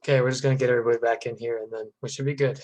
Okay, we're just gonna get everybody back in here and then we should be good.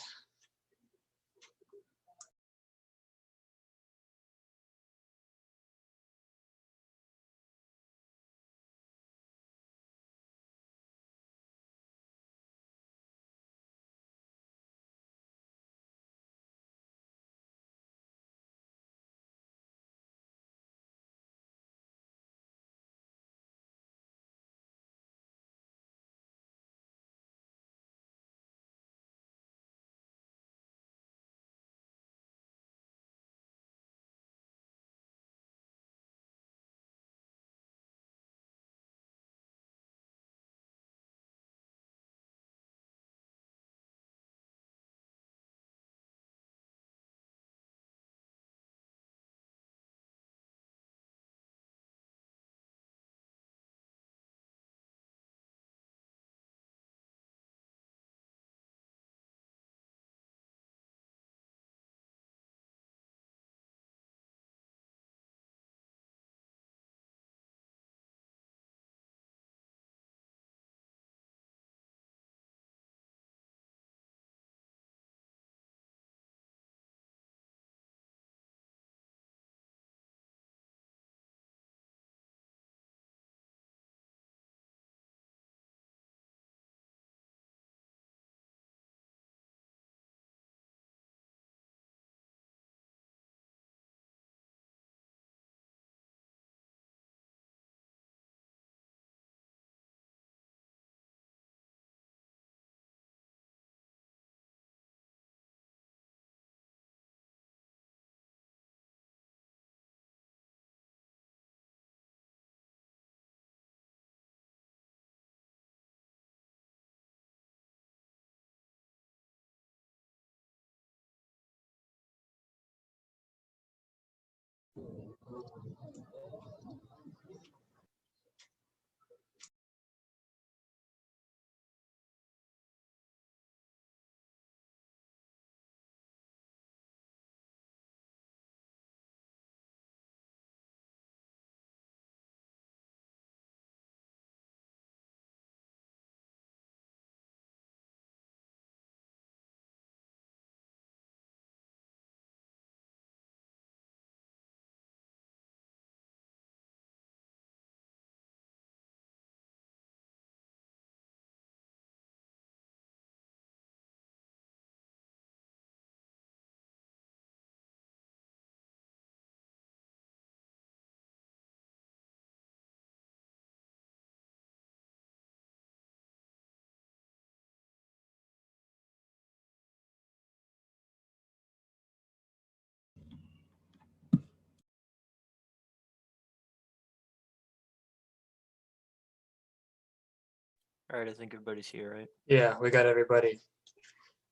All right, I think everybody's here, right? Yeah, we got everybody.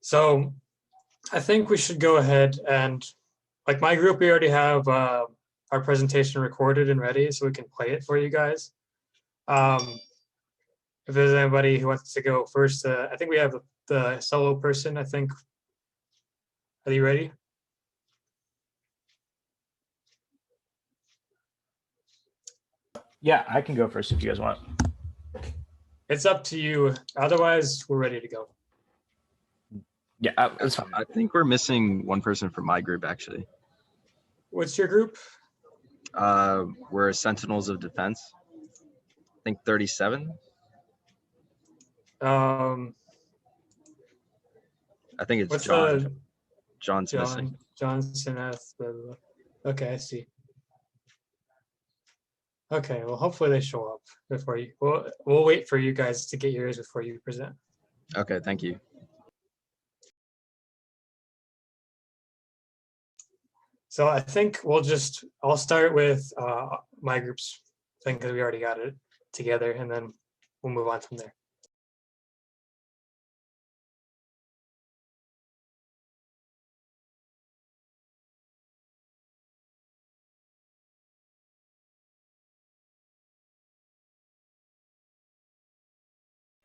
So I think we should go ahead and, like my group, we already have our presentation recorded and ready, so we can play it for you guys. If there's anybody who wants to go first, I think we have the solo person, I think. Are you ready? Yeah, I can go first if you guys want. It's up to you. Otherwise, we're ready to go. Yeah, that's fine. I think we're missing one person from my group, actually. What's your group? We're Sentinels of Defense. I think 37. Um, I think it's what's John. the John's missing. Johnson S. Okay, I see. Okay, well, hopefully they show up before you. We'll wait for you guys to get yours before you present. Okay, thank you. So I think I'll start with my group's thing because we already got it together, and then we'll move on from there.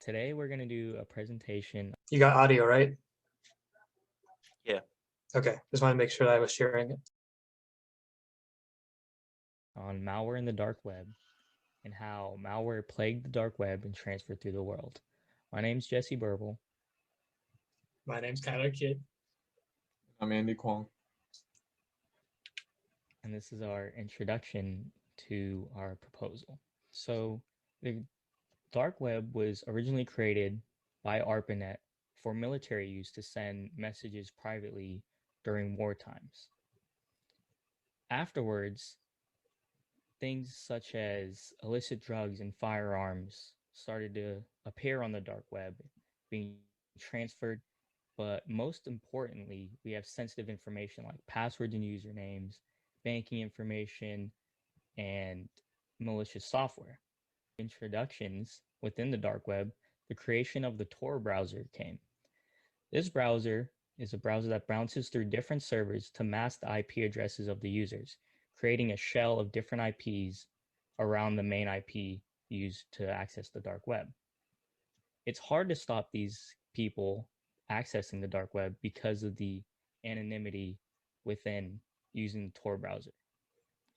Today we're going to do a presentation. You got audio, right? Yeah. Okay, just want to make sure that I was sharing it. On malware in the dark web and how malware plagued the dark web and transferred through the world. My name's Jesse Burble. My name's Kyler Kidd. I'm Andy Kwong. And this is our introduction to our proposal. So the dark web was originally created by ARPANET for military use to send messages privately during war times. Afterwards, things such as illicit drugs and firearms started to appear on the dark web, being transferred. But most importantly, we have sensitive information like passwords and usernames, banking information, and malicious software. Introductions within the dark web, the creation of the Tor browser came. This browser is a browser that bounces through different servers to mask the IP addresses of the users, creating a shell of different IPs around the main IP used to access the dark web. It's hard to stop these people accessing the dark web because of the anonymity within using the Tor browser.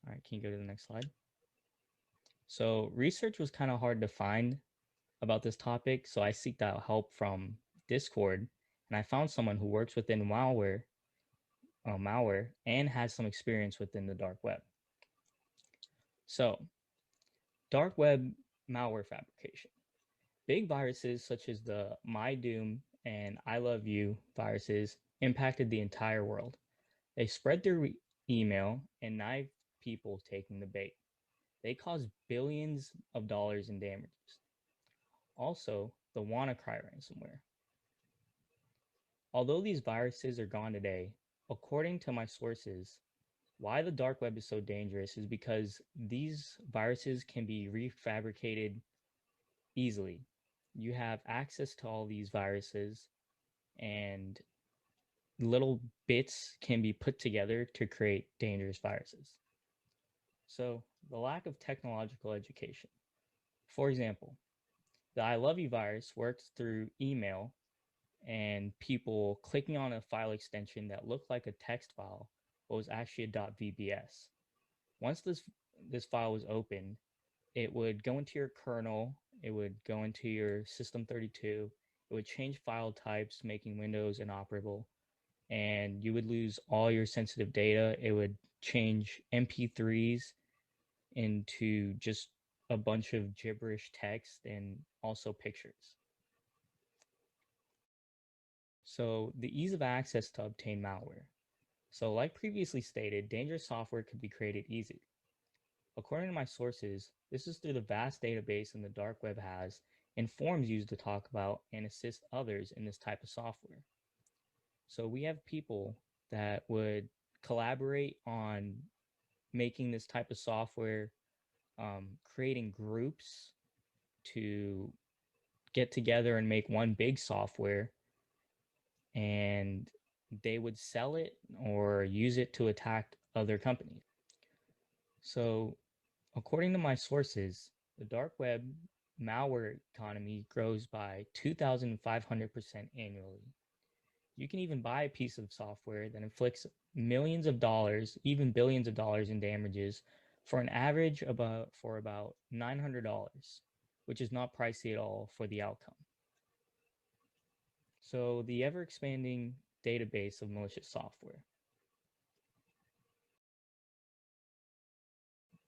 All right, can you go to the next slide? So research was kind of hard to find about this topic, so I seeked out help from Discord, and I found someone who works within malware and has some experience within the dark web. So, dark web malware fabrication. Big viruses such as the MyDoom and I Love You viruses impacted the entire world. They spread through email and knifed people taking the bait. They caused billions of dollars in damages. Also, the WannaCry ransomware. Although these viruses are gone today, according to my sources, why the dark web is so dangerous is because these viruses can be refabricated easily. You have access to all these viruses, and little bits can be put together to create dangerous viruses. So, the lack of technological education. For example, the I Love You virus works through email and people clicking on a file extension that looked like a text file but was actually a .vbs. Once this file was opened, it would go into your kernel, it would go into your system32, it would change file types, making Windows inoperable, and you would lose all your sensitive data. It would change MP3s into just a bunch of gibberish text and also pictures. So the ease of access to obtain malware. So like previously stated, dangerous software could be created easily. According to my sources, this is through the vast database and the dark web has and forums used to talk about and assist others in this type of software. So we have people that would collaborate on making this type of software, creating groups to get together and make one big software, and they would sell it or use it to attack other companies. So according to my sources, the dark web malware economy grows by 2,500% annually. You can even buy a piece of software that inflicts millions of dollars, even billions of dollars in damages for an average about $900, which is not pricey at all for the outcome. So the ever-expanding database of malicious software.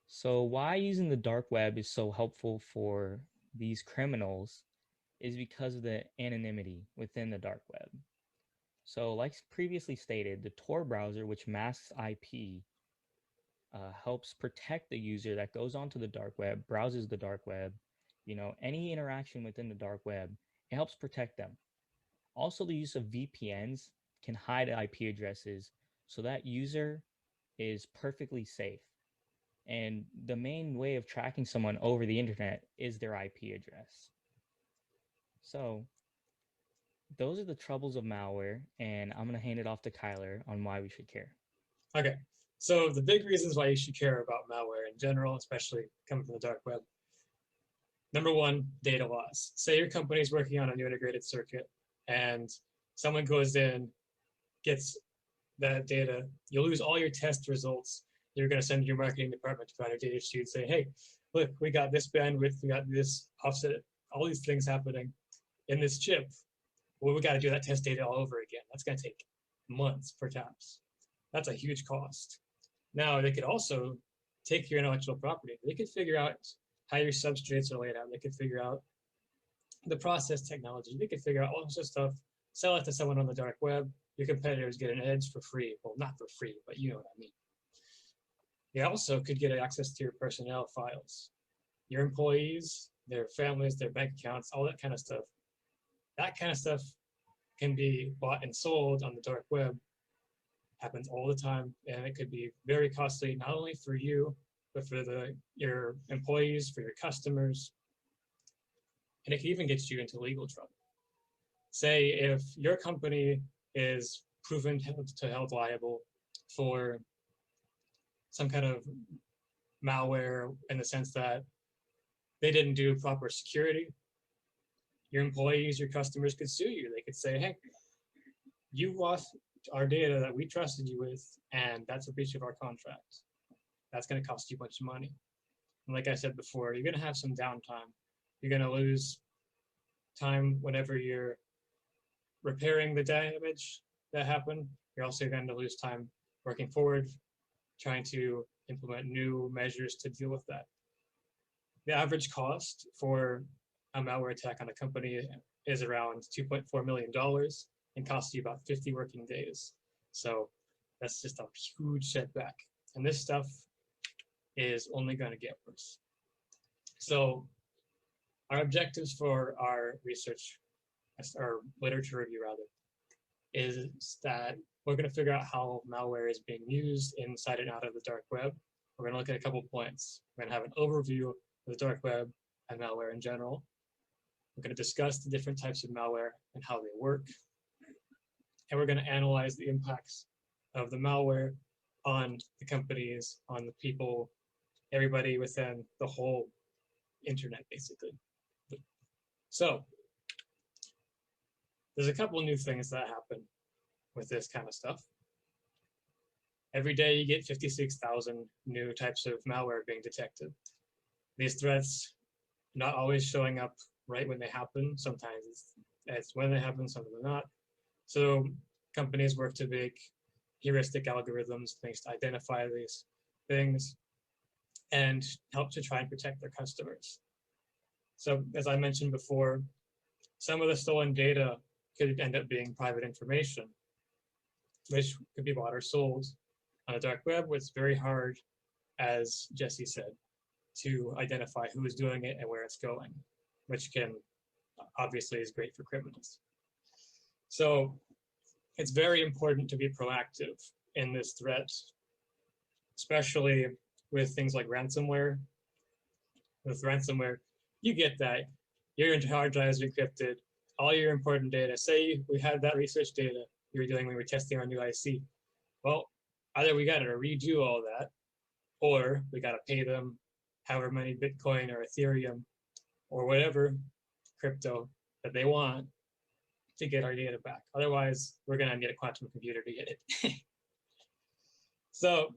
So why using the dark web is so helpful for these criminals is because of the anonymity within the dark web. So like previously stated, the Tor browser, which masks IP, helps protect the user that goes onto the dark web, browses the dark web, any interaction within the dark web, it helps protect them. Also, the use of VPNs can hide IP addresses, so that user is perfectly safe. And the main way of tracking someone over the internet is their IP address. So those are the troubles of malware, and I'm going to hand it off to Kyler on why we should care. Okay, so the big reasons why you should care about malware in general, especially coming from the dark web. Number one, data loss. Say your company is working on a new integrated circuit and someone goes in, gets that data, you'll lose all your test results. You're going to send your marketing department to find a data sheet, say, hey, look, we got this bandwidth, we got this offset, all these things happening. in this chip. Well, we got to do that test data all over again. That's going to take months, perhaps. That's a huge cost. Now, they could also take your intellectual property. They could figure out how your substrates are laid out. They could figure out the process technology. They could figure out all sorts of stuff, sell it to someone on the dark web. Your competitors get an edge for free. Well, not for free, but you know what I mean. You also could get access to your personnel files, your employees, their families, their bank accounts, all that kind of stuff. That kind of stuff can be bought and sold on the dark web. Happens all the time, and it could be very costly, not only for you, but for your employees, for your customers, and it can even get you into legal trouble. Say if your company is proven to held liable for some kind of malware in the sense that they didn't do proper security, your employees, your customers could sue you. They could say, hey, you lost our data that we trusted you with, and that's a breach of our contract. That's going to cost you a bunch of money. And like I said before, you're going to have some downtime. You're going to lose time whenever you're repairing the damage that happened. You're also going to lose time working forward, trying to implement new measures to deal with that. The average cost for a malware attack on a company is around $2.4 million and costs you about 50 working days. So that's just a huge setback. And this stuff is only going to get worse. So our objectives for our research, or literature review rather, is that we're going to figure out how malware is being used inside and out of the dark web. We're going to look at a couple points. We're going to have an overview of the dark web and malware in general. We're going to discuss the different types of malware and how they work. And we're going to analyze the impacts of the malware on the companies, on the people, everybody within the whole internet, basically. So there's a couple of new things that happen with this kind of stuff. Every day you get 56,000 new types of malware being detected. These threats not always showing up right when they happen. Sometimes it's when they happen, sometimes they're not. So companies work to make heuristic algorithms, things to identify these things and help to try and protect their customers. So as I mentioned before, some of the stolen data could end up being private information, which could be bought or sold on the dark web. It's very hard, as Jesse said, to identify who is doing it and where it's going, which can obviously is great for criminals. So it's very important to be proactive in this threat, especially with things like ransomware. With ransomware, you get that your hard drives are encrypted, all your important data. Say we had that research data you were doing when we were testing our new IC. Well, either we got to redo all that, or we got to pay them however many Bitcoin or Ethereum or whatever crypto that they want to get our data back. Otherwise, we're going to need a quantum computer to get it. So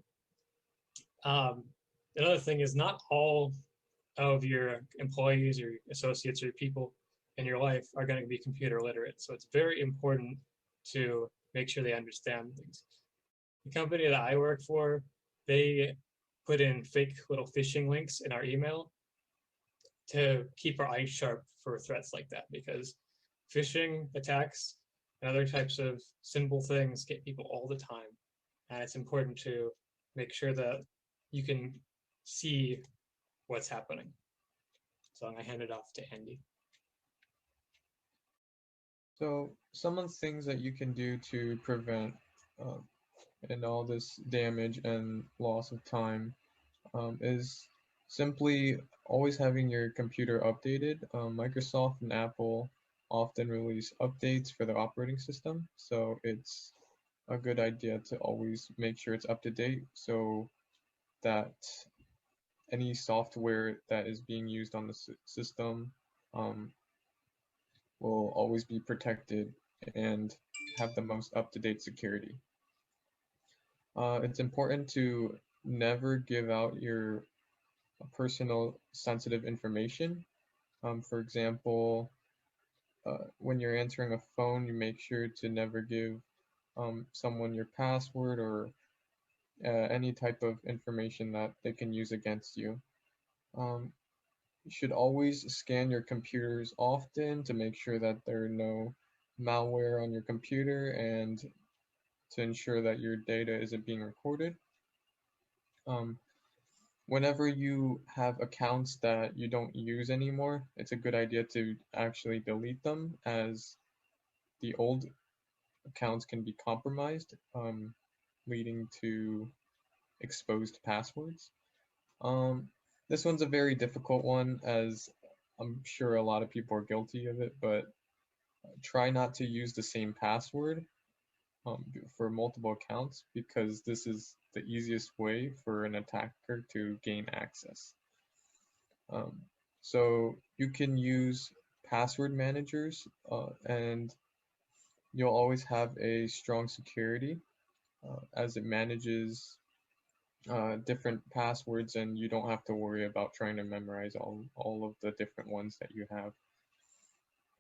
another thing is not all of your employees or associates or people in your life are going to be computer literate. So it's very important to make sure they understand things. The company that I work for, they put in fake little phishing links in our email to keep our eyes sharp for threats like that, because phishing attacks and other types of simple things get people all the time. And it's important to make sure that you can see what's happening. So I'm going to hand it off to Andy. So some of the things that you can do to prevent and all this damage and loss of time is simply always having your computer updated. Microsoft and Apple often release updates for their operating system, so it's a good idea to always make sure it's up to date so that any software that is being used on the system will always be protected and have the most up-to-date security. It's important to never give out your personal sensitive information. For example, when you're answering a phone, you make sure to never give someone your password or any type of information that they can use against you. You should always scan your computers often to make sure that there are no malware on your computer and to ensure that your data isn't being recorded. Whenever you have accounts that you don't use anymore, it's a good idea to actually delete them, as the old accounts can be compromised, leading to exposed passwords. This one's a very difficult one, as I'm sure a lot of people are guilty of it, but try not to use the same password for multiple accounts, because this is the easiest way for an attacker to gain access. So you can use password managers, and you'll always have a strong security as it manages different passwords, and you don't have to worry about trying to memorize all of the different ones that you have.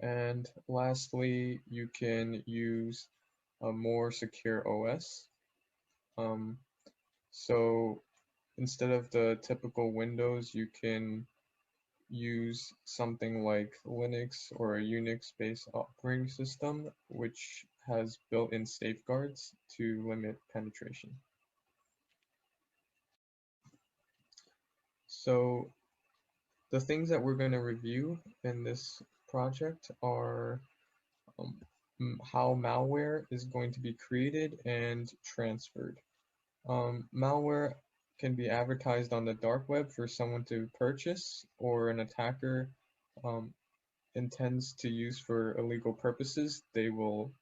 And lastly, you can use a more secure OS. So instead of the typical Windows, you can use something like Linux or a Unix-based operating system, which has built-in safeguards to limit penetration. So the things that we're going to review in this project are how malware is going to be created and transferred. Malware can be advertised on the dark web for someone to purchase, or an attacker intends to use for illegal purposes. They will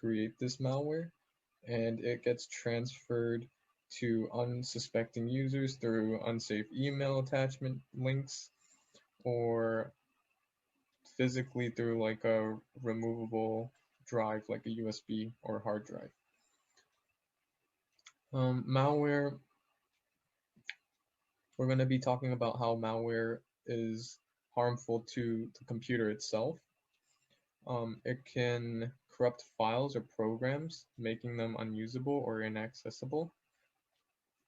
create this malware, and it gets transferred to unsuspecting users through unsafe email attachment links, or physically through like a removable drive like a USB or hard drive. Malware, we're going to be talking about how malware is harmful to the computer itself. It can corrupt files or programs, making them unusable or inaccessible.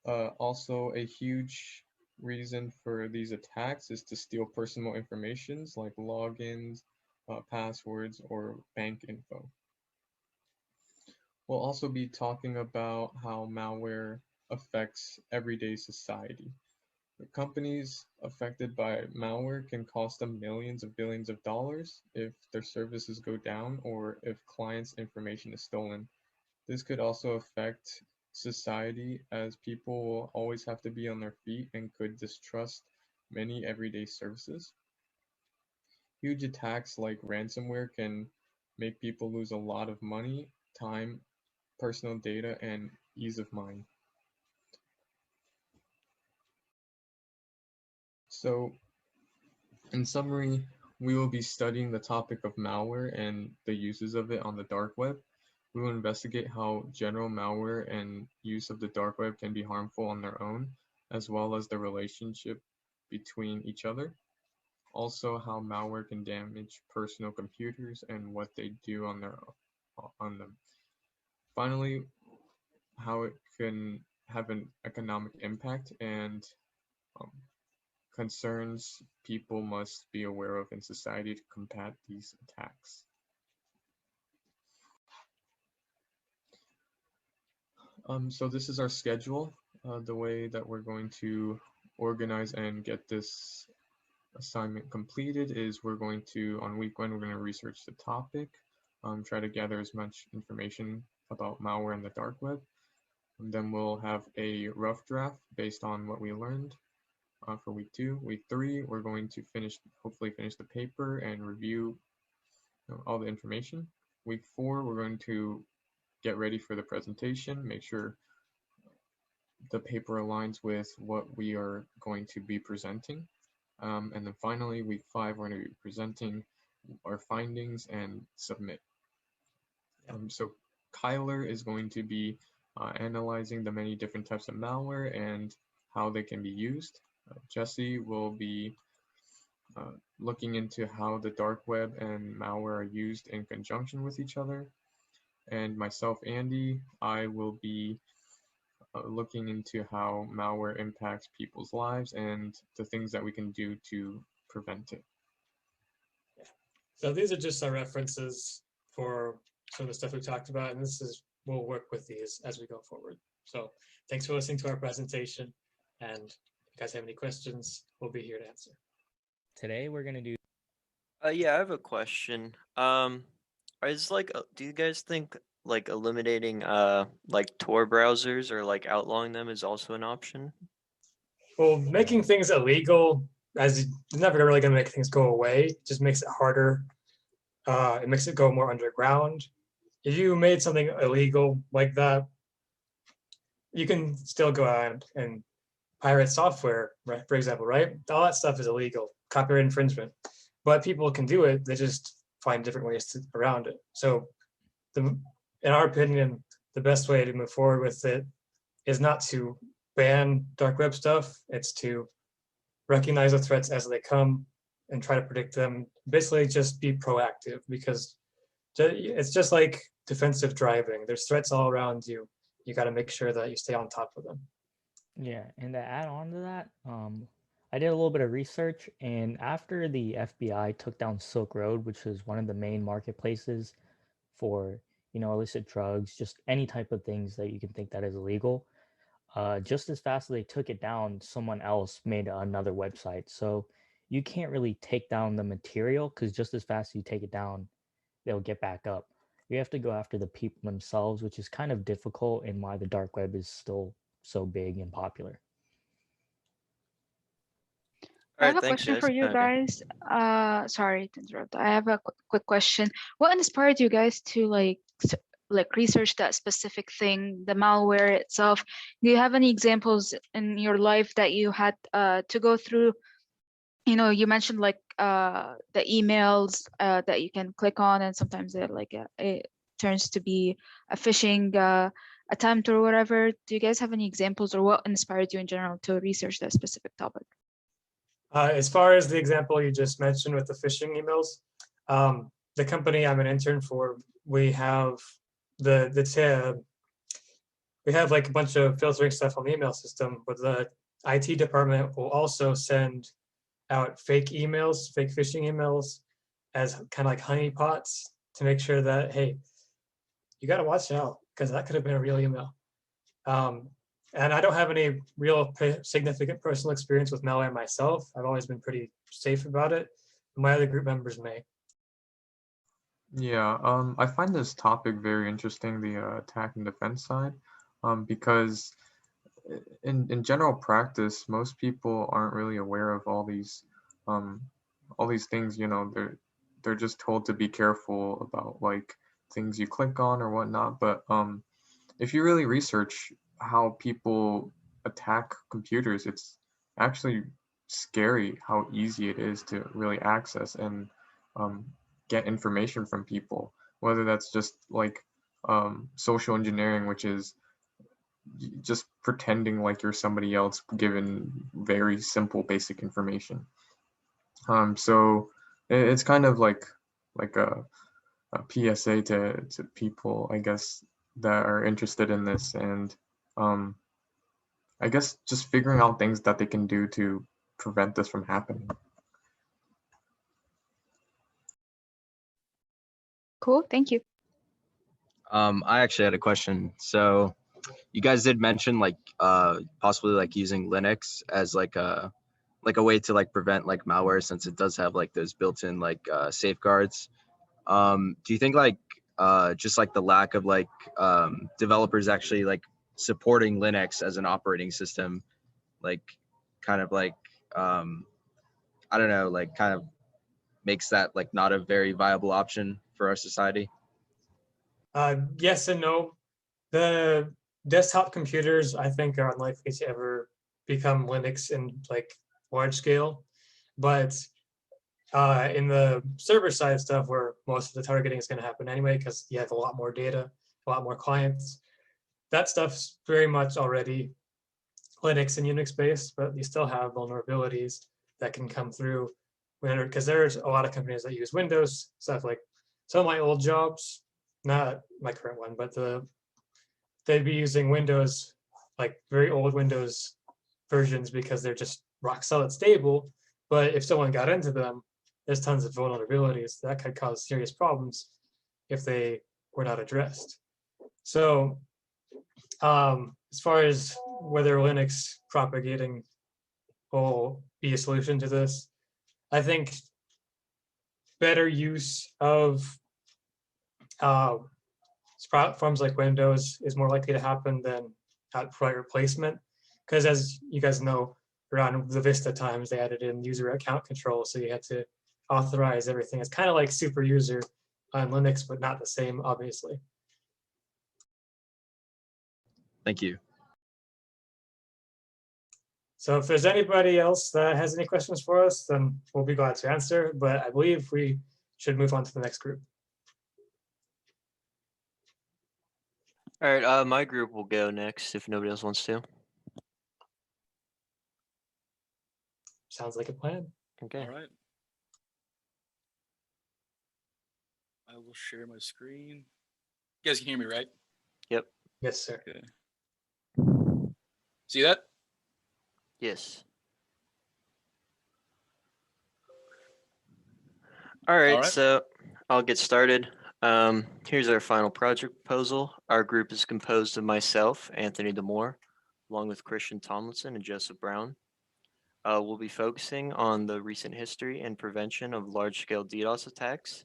Also, a huge reason for these attacks is to steal personal information like logins, passwords, or bank info. We'll also be talking about how malware affects everyday society. The companies affected by malware can cost them millions of billions of dollars if their services go down or if clients' information is stolen. This could also affect society, as people will always have to be on their feet and could distrust many everyday services. Huge attacks like ransomware can make people lose a lot of money, time, personal data, and ease of mind. So, in summary, we will be studying the topic of malware and the uses of it on the dark web. We will investigate how general malware and use of the dark web can be harmful on their own, as well as the relationship between each other. Also, how malware can damage personal computers and what they do on them. Finally, how it can have an economic impact and concerns people must be aware of in society to combat these attacks. So this is our schedule. The way that we're going to organize and get this assignment completed is we're going to, on week 1, we're going to research the topic, try to gather as much information about malware in the dark web. And then we'll have a rough draft based on what we learned for week 2. Week 3, we're going to hopefully finish the paper and review all the information. Week 4, we're going to get ready for the presentation, make sure the paper aligns with what we are going to be presenting. And then finally, week 5, we're going to be presenting our findings and submit. So Kyler is going to be analyzing the many different types of malware and how they can be used. Jesse will be looking into how the dark web and malware are used in conjunction with each other. And myself, Andy, I will be looking into how malware impacts people's lives and the things that we can do to prevent it. So these are just our references for some of the stuff we talked about, and we'll work with these as we go forward. So thanks for listening to our presentation, and if you guys have any questions, we'll be here to answer. Today we're gonna do. Yeah, I have a question. Do you guys think like eliminating like Tor browsers or like outlawing them is also an option? Well, making things illegal it's never really gonna make things go away. It just makes it harder. It makes it go more underground. If you made something illegal like that, you can still go out and pirate software, right? For example, right? All that stuff is illegal, copyright infringement. But people can do it. They just find different ways around it. So, in our opinion, the best way to move forward with it is not to ban dark web stuff. It's to recognize the threats as they come and try to predict them. Basically, just be proactive, because it's just like defensive driving. There's threats all around you. You got to make sure that you stay on top of them. Yeah, and to add on to that, I did a little bit of research, and after the FBI took down Silk Road, which was one of the main marketplaces for, illicit drugs, just any type of things that you can think that is illegal, just as fast as they took it down, someone else made another website. So you can't really take down the material, because just as fast as you take it down, they'll get back up. You have to go after the people themselves, which is kind of difficult, and why the dark web is still so big and popular. I All have right, a thanks, question for you Okay. guys. Sorry to interrupt. I have a quick question. What inspired you guys to like research that specific thing, the malware itself? Do you have any examples in your life that you had to go through? You mentioned like the emails that you can click on, and sometimes it turns to be a phishing attempt or whatever. Do you guys have any examples, or what inspired you in general to research that specific topic? As far as the example you just mentioned with the phishing emails, the company I'm an intern for, we have we have like a bunch of filtering stuff on the email system, but the IT department will also send out fake emails, fake phishing emails, as kind of like honeypots to make sure that, hey, you got to watch out, because that could have been a real email. And I don't have any real significant personal experience with malware myself. I've always been pretty safe about it. My other group members may. Yeah, I find this topic very interesting, the attack and defense side, because in general practice, most people aren't really aware of all these things. They're just told to be careful about like things you click on or whatnot. But if you really research how people attack computers, it's actually scary how easy it is to really access and get information from people, whether that's just like social engineering, which is just pretending like you're somebody else given very simple basic information. So it's kind of like a PSA to people, I guess, that are interested in this, and I guess just figuring out things that they can do to prevent this from happening. Cool, thank you. I actually had a question. So you guys did mention like possibly like using Linux as like a way to like prevent like malware, since it does have like those built-in like safeguards. Do you think like just like the lack of like developers actually like supporting Linux as an operating system, like kind of like I don't know, like kind of makes that like not a very viable option for our society? Yes and no. The desktop computers, I think, are unlikely to ever become Linux in like large scale. But in the server side stuff, where most of the targeting is going to happen anyway, because you have a lot more data, a lot more clients, that stuff's very much already Linux and Unix based, but you still have vulnerabilities that can come through because there's a lot of companies that use Windows stuff. Like some of my old jobs, not my current one, but they'd be using Windows, like very old Windows versions, because they're just rock solid stable. But if someone got into them, there's tons of vulnerabilities that could cause serious problems if they were not addressed. So as far as whether Linux propagating will be a solution to this, I think better use of platforms like Windows is more likely to happen than outright replacement. Because as you guys know, around the Vista times, they added in user account control, so you had to authorize everything. It's kind of like super user on Linux, but not the same, obviously. Thank you. So if there's anybody else that has any questions for us, then we'll be glad to answer, but I believe we should move on to the next group. All right, my group will go next if nobody else wants to. Sounds like a plan. Okay. All right. I will share my screen. You guys can hear me, right? Yep. Yes, sir. Okay. See that? Yes. All right, right. so I'll get started. Here's our final project proposal. Our group is composed of myself, Anthony Demore, along with Christian Tomlinson and Joseph Brown. We'll be focusing on the recent history and prevention of large-scale DDoS attacks.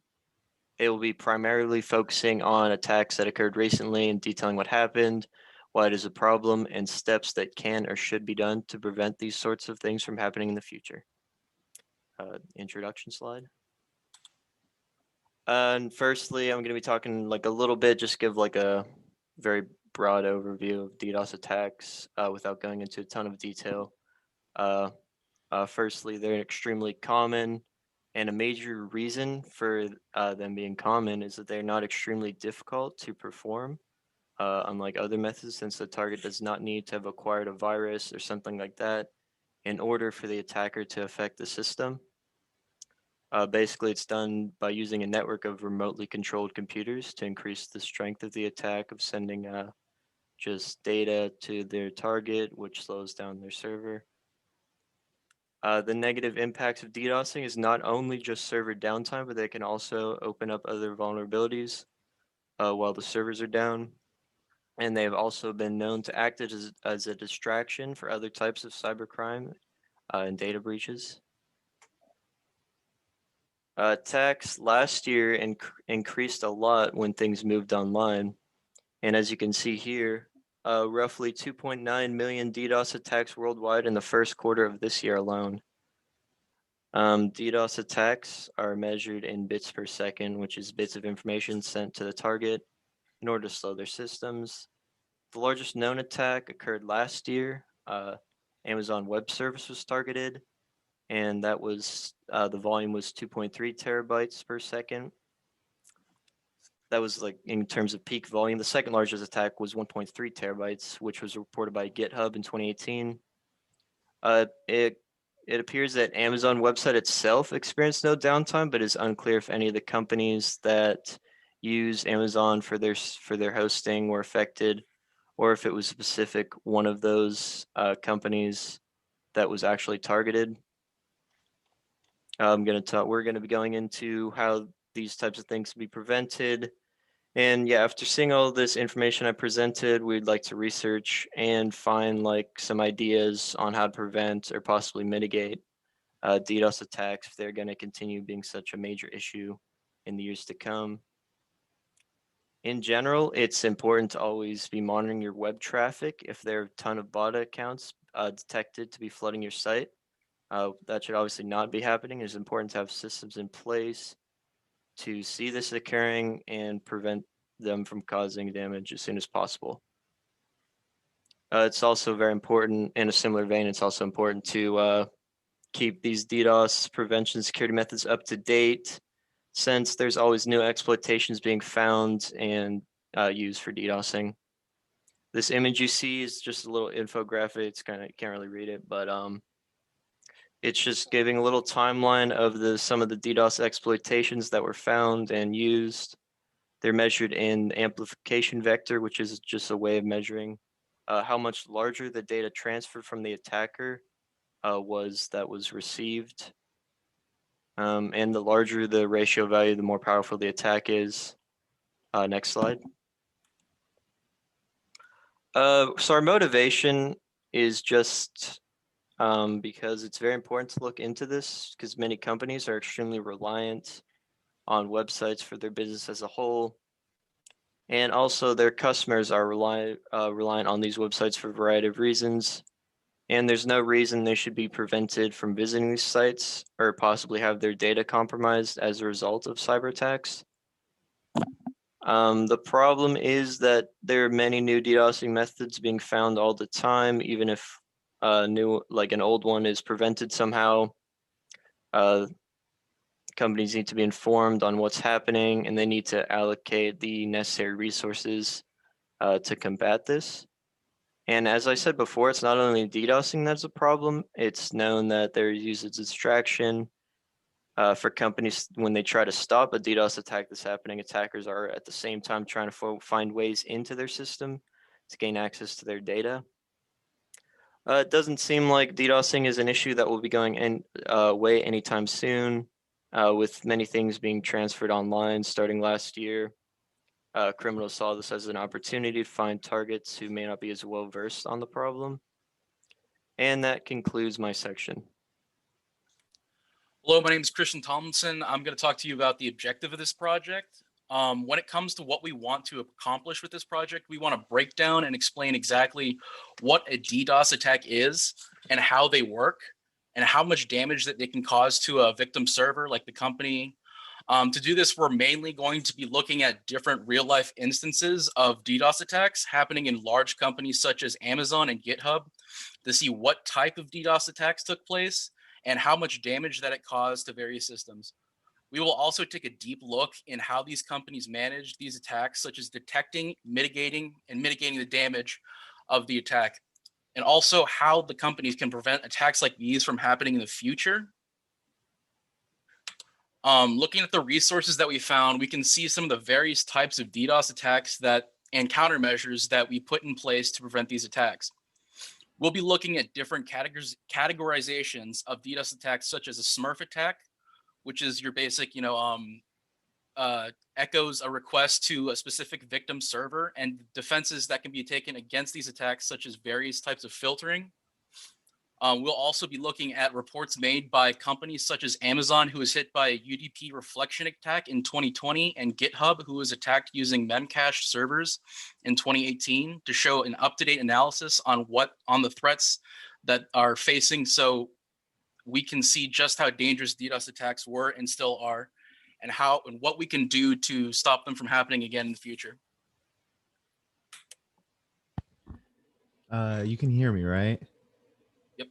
It will be primarily focusing on attacks that occurred recently and detailing what happened, why it is a problem, and steps that can or should be done to prevent these sorts of things from happening in the future. Introduction slide. And firstly, I'm going to be talking like a little bit, just give like a very broad overview of DDoS attacks without going into a ton of detail. Firstly, they're extremely common, and a major reason for them being common is that they're not extremely difficult to perform, unlike other methods, since the target does not need to have acquired a virus or something like that in order for the attacker to affect the system. Basically, it's done by using a network of remotely controlled computers to increase the strength of the attack of sending just data to their target, which slows down their server. The negative impacts of DDoSing is not only just server downtime, but they can also open up other vulnerabilities while the servers are down. And they have also been known to act as a distraction for other types of cybercrime and data breaches. Attacks last year increased a lot when things moved online. And as you can see here, roughly 2.9 million DDoS attacks worldwide in the first quarter of this year alone. DDoS attacks are measured in bits per second, which is bits of information sent to the target in order to slow their systems. The largest known attack occurred last year. Amazon Web Service was targeted, and that was the volume was 2.3 terabytes per second. That was like in terms of peak volume. The second largest attack was 1.3 terabytes, which was reported by GitHub in 2018. It appears that Amazon website itself experienced no downtime, but it's unclear if any of the companies that use Amazon for their hosting were affected, or if it was specific one of those companies that was actually targeted. We're gonna be going into how these types of things can be prevented. And yeah, after seeing all this information I presented, we'd like to research and find like some ideas on how to prevent or possibly mitigate DDoS attacks if they're going to continue being such a major issue in the years to come. In general, it's important to always be monitoring your web traffic. If there are a ton of bot accounts detected to be flooding your site, that should obviously not be happening. It's important to have systems in place to see this occurring and prevent them from causing damage as soon as possible. It's also very important, in a similar vein, it's also important to keep these DDoS prevention security methods up to date, since there's always new exploitations being found and used for DDoSing. This image you see is just a little infographic. It's kind of, you can't really read it, but It's just giving a little timeline of some of the DDoS exploitations that were found and used. They're measured in amplification vector, which is just a way of measuring how much larger the data transferred from the attacker that was received. And the larger the ratio value, the more powerful the attack is. Next slide. So our motivation is just because it's very important to look into this, because many companies are extremely reliant on websites for their business as a whole. And also their customers are reliant on these websites for a variety of reasons. And there's no reason they should be prevented from visiting these sites or possibly have their data compromised as a result of cyber attacks. The problem is that there are many new DDoSing methods being found all the time, even if an old one is prevented somehow. Companies need to be informed on what's happening, and they need to allocate the necessary resources to combat this. And as I said before, it's not only DDoSing that's a problem. It's known that they're used as a distraction for companies when they try to stop a DDoS attack that's happening. Attackers are at the same time trying to find ways into their system to gain access to their data. It doesn't seem like DDoSing is an issue that will be going away anytime soon, with many things being transferred online starting last year. Criminals saw this as an opportunity to find targets who may not be as well versed on the problem. And that concludes my section. Hello, my name is Christian Tomlinson. I'm going to talk to you about the objective of this project. When it comes to what we want to accomplish with this project, we want to break down and explain exactly what a DDoS attack is and how they work and how much damage that they can cause to a victim server like the company. To do this, we're mainly going to be looking at different real-life instances of DDoS attacks happening in large companies such as Amazon and GitHub to see what type of DDoS attacks took place and how much damage that it caused to various systems. We will also take a deep look in how these companies manage these attacks, such as detecting, mitigating the damage of the attack, and also how the companies can prevent attacks like these from happening in the future. Looking at the resources that we found, we can see some of the various types of DDoS attacks and countermeasures that we put in place to prevent these attacks. We'll be looking at different categorizations of DDoS attacks, such as a Smurf attack, which is your basic, echoes a request to a specific victim server, and defenses that can be taken against these attacks, such as various types of filtering. We'll also be looking at reports made by companies such as Amazon, who was hit by a UDP reflection attack in 2020, and GitHub, who was attacked using memcache servers in 2018, to show an up-to-date analysis on the threats that are facing, so we can see just how dangerous DDoS attacks were and still are, and what we can do to stop them from happening again in the future. You can hear me, right? Yep.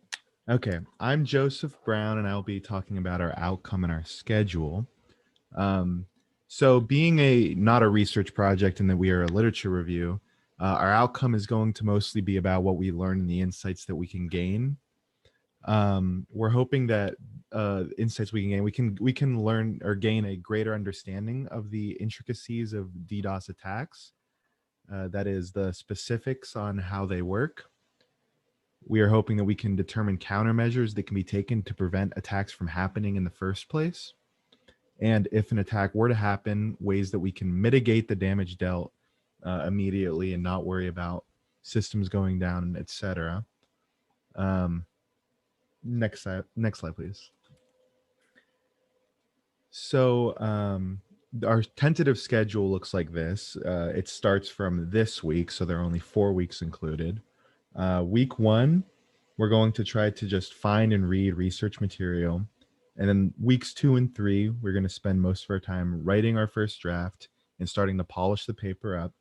Okay, I'm Joseph Brown, and I'll be talking about our outcome and our schedule. So being not a research project and that we are a literature review, our outcome is going to mostly be about what we learn and the insights that we can gain. We're hoping that insights we can gain, we can learn or gain a greater understanding of the intricacies of DDoS attacks. That is the specifics on how they work. We are hoping that we can determine countermeasures that can be taken to prevent attacks from happening in the first place. And if an attack were to happen, ways that we can mitigate the damage dealt immediately and not worry about systems going down, etc. Next slide, please. So our tentative schedule looks like this. It starts from this week, so there are only 4 weeks included. Week 1, we're going to try to just find and read research material. And then weeks 2 and 3, we're going to spend most of our time writing our first draft and starting to polish the paper up.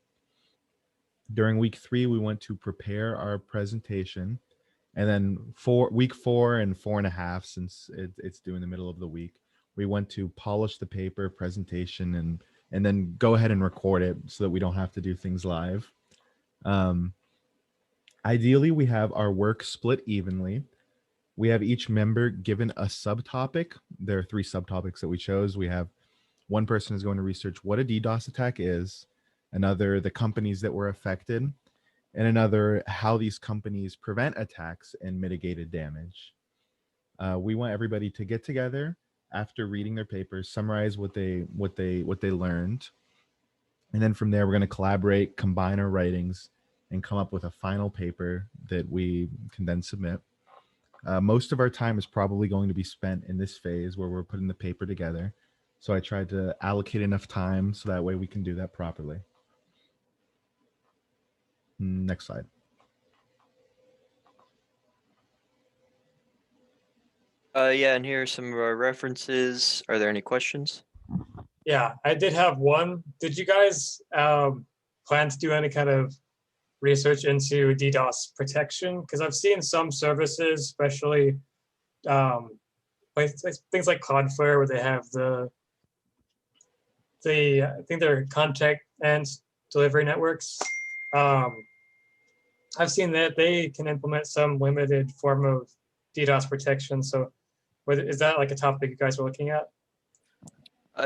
During week 3, we want to prepare our presentation. And then week 4 and 4.5, since it's due in the middle of the week, we want to polish the paper presentation and then go ahead and record it so that we don't have to do things live. Ideally, we have our work split evenly. We have each member given a subtopic. There are 3 subtopics that we chose. We have one person is going to research what a DDoS attack is, another, the companies that were affected, and another, how these companies prevent attacks and mitigated damage. We want everybody to get together after reading their papers, summarize what they learned, and then from there we're going to collaborate, combine our writings, and come up with a final paper that we can then submit. Most of our time is probably going to be spent in this phase where we're putting the paper together. So I tried to allocate enough time so that way we can do that properly. Next slide. Yeah, and here are some of our references. Are there any questions? Yeah, I did have one. Did you guys plan to do any kind of research into DDoS protection? Because I've seen some services, especially things like Cloudflare, where they have I think they're contact and delivery networks. I've seen that they can implement some limited form of DDoS protection. So is that like a topic you guys were looking at?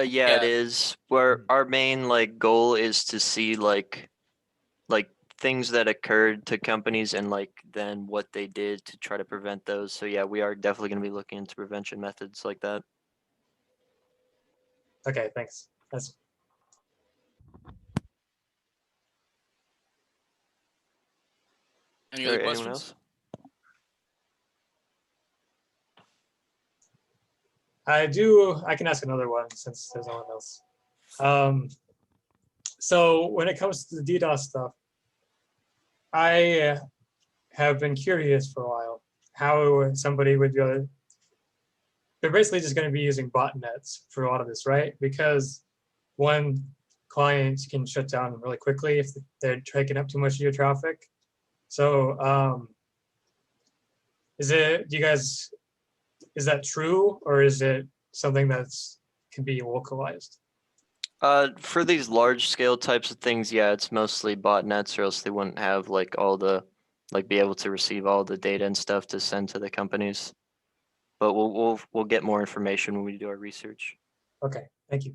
Yeah, it is. Where our main like goal is to see like things that occurred to companies and like then what they did to try to prevent those. So yeah, we are definitely going to be looking into prevention methods like that. Okay, thanks. That's Any All other right, questions? anyone else? I can ask another one since there's no one else. So when it comes to the DDoS stuff, I have been curious for a while how somebody would go. They're basically just going to be using botnets for a lot of this, right? Because one client can shut down really quickly if they're taking up too much of your traffic. So is that true, or is it something that's can be localized? For these large scale types of things, yeah, it's mostly botnets, or else they wouldn't have like all the be able to receive all the data and stuff to send to the companies. But we'll get more information when we do our research. Okay, thank you.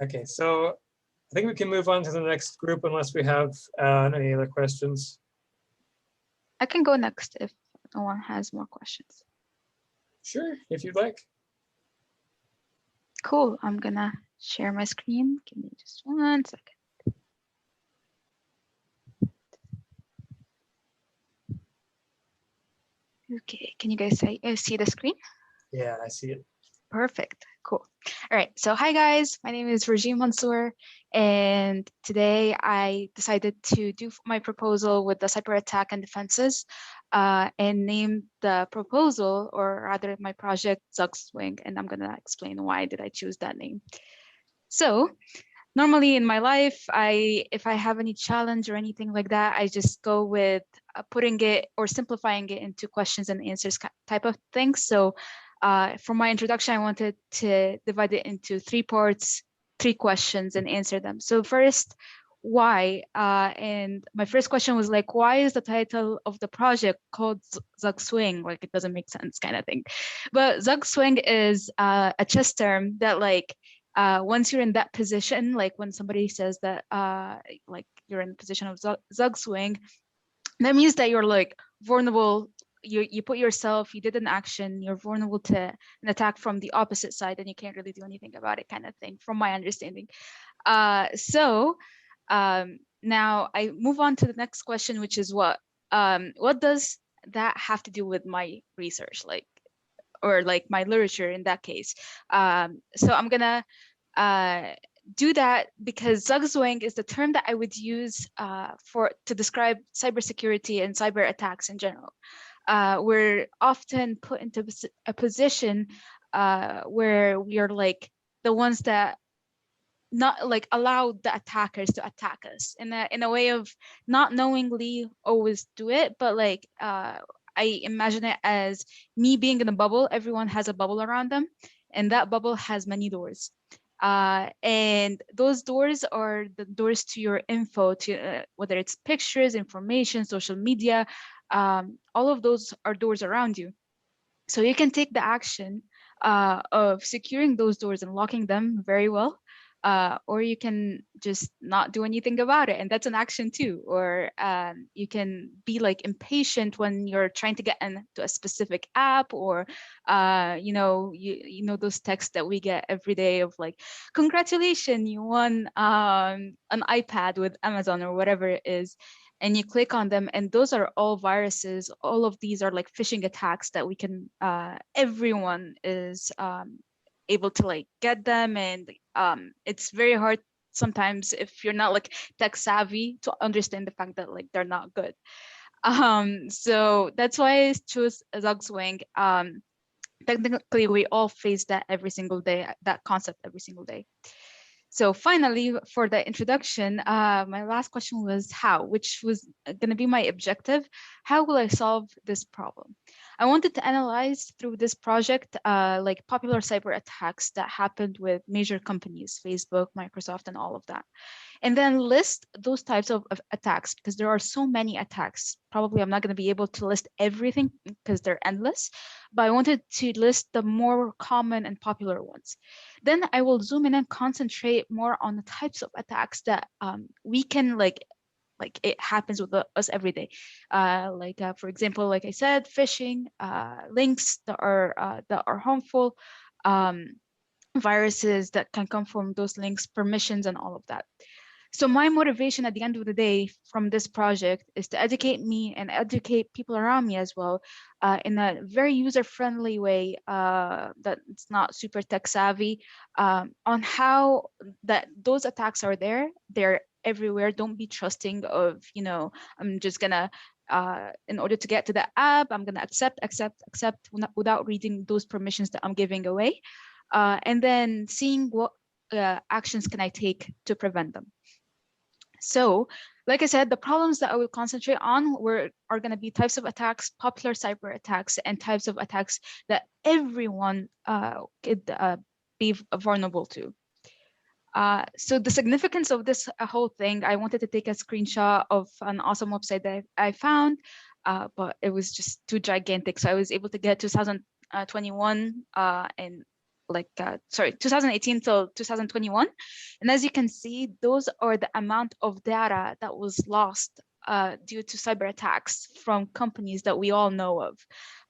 Okay, so I think we can move on to the next group unless we have any other questions. I can go next if no one has more questions. Sure, if you'd like. Cool. I'm gonna share my screen. Give me just 1 second. Okay, can you guys see the screen? Yeah, I see it. Perfect. Cool. All right. So hi guys, my name is Regine Mansour, and today I decided to do my proposal with the cyber attack and defenses, and name the proposal, or rather my project, Zug Swing, and I'm gonna explain why did I choose that name. So normally in my life, if I have any challenge or anything like that, I just go with putting it or simplifying it into questions and answers type of thing. So for my introduction, I wanted to divide it into 3 parts, 3 questions, and answer them. So first, why? And my first question was like, why is the title of the project called Zug Swing? Like, it doesn't make sense, kind of thing. But Zug Swing is a chess term that once you're in that position, like when somebody says that like you're in the position of Zug Swing, that means that you're like vulnerable. You put yourself, you did an action, you're vulnerable to an attack from the opposite side, and you can't really do anything about it, kind of thing, from my understanding. So now I move on to the next question, which is what does that have to do with my research, or my literature in that case? So I'm gonna do that because Zugzwang is the term that I would use to describe cybersecurity and cyber attacks in general. We're often put into a position where we are like the ones that not like allow the attackers to attack us in a way of not knowingly always do it, but I imagine it as me being in a bubble. Everyone has a bubble around them, and that bubble has many doors. And those doors are the doors to your info, to whether it's pictures, information, social media, all of those are doors around you. So you can take the action of securing those doors and locking them very well, or you can just not do anything about it, and that's an action too. Or you can be like impatient when you're trying to get into a specific app, or you know those texts that we get every day of like, congratulations, you won an iPad with Amazon or whatever it is, and you click on them, and those are all viruses. All of these are like phishing attacks that we can everyone is able to like get them, and it's very hard sometimes if you're not like tech savvy to understand the fact that like they're not good. So that's why I chose Zogswing. Technically we all face that every single day, that concept every single day. So finally, for the introduction, my last question was how, which was going to be my objective. How will I solve this problem? I wanted to analyze through this project like popular cyber attacks that happened with major companies, Facebook, Microsoft, and all of that. And then list those types of attacks, because there are so many attacks. Probably I'm not going to be able to list everything because they're endless, but I wanted to list the more common and popular ones. Then I will zoom in and concentrate more on the types of attacks that we can like it happens with us every day. For example, like I said, phishing, links that are harmful, viruses that can come from those links, permissions, and all of that. So my motivation at the end of the day from this project is to educate me and educate people around me as well, in a very user-friendly way that it's not super tech savvy, on how that those attacks are there. They're everywhere. Don't be trusting of, I'm just gonna, in order to get to the app, I'm gonna accept without reading those permissions that I'm giving away, and then seeing what actions can I take to prevent them. So, like I said, the problems that I will concentrate on are going to be types of attacks, popular cyber attacks, and types of attacks that everyone could be vulnerable to. So the significance of this whole thing, I wanted to take a screenshot of an awesome website that I found, but it was just too gigantic. So I was able to get 2021 and 2018 till 2021. And as you can see, those are the amount of data that was lost due to cyber attacks from companies that we all know of.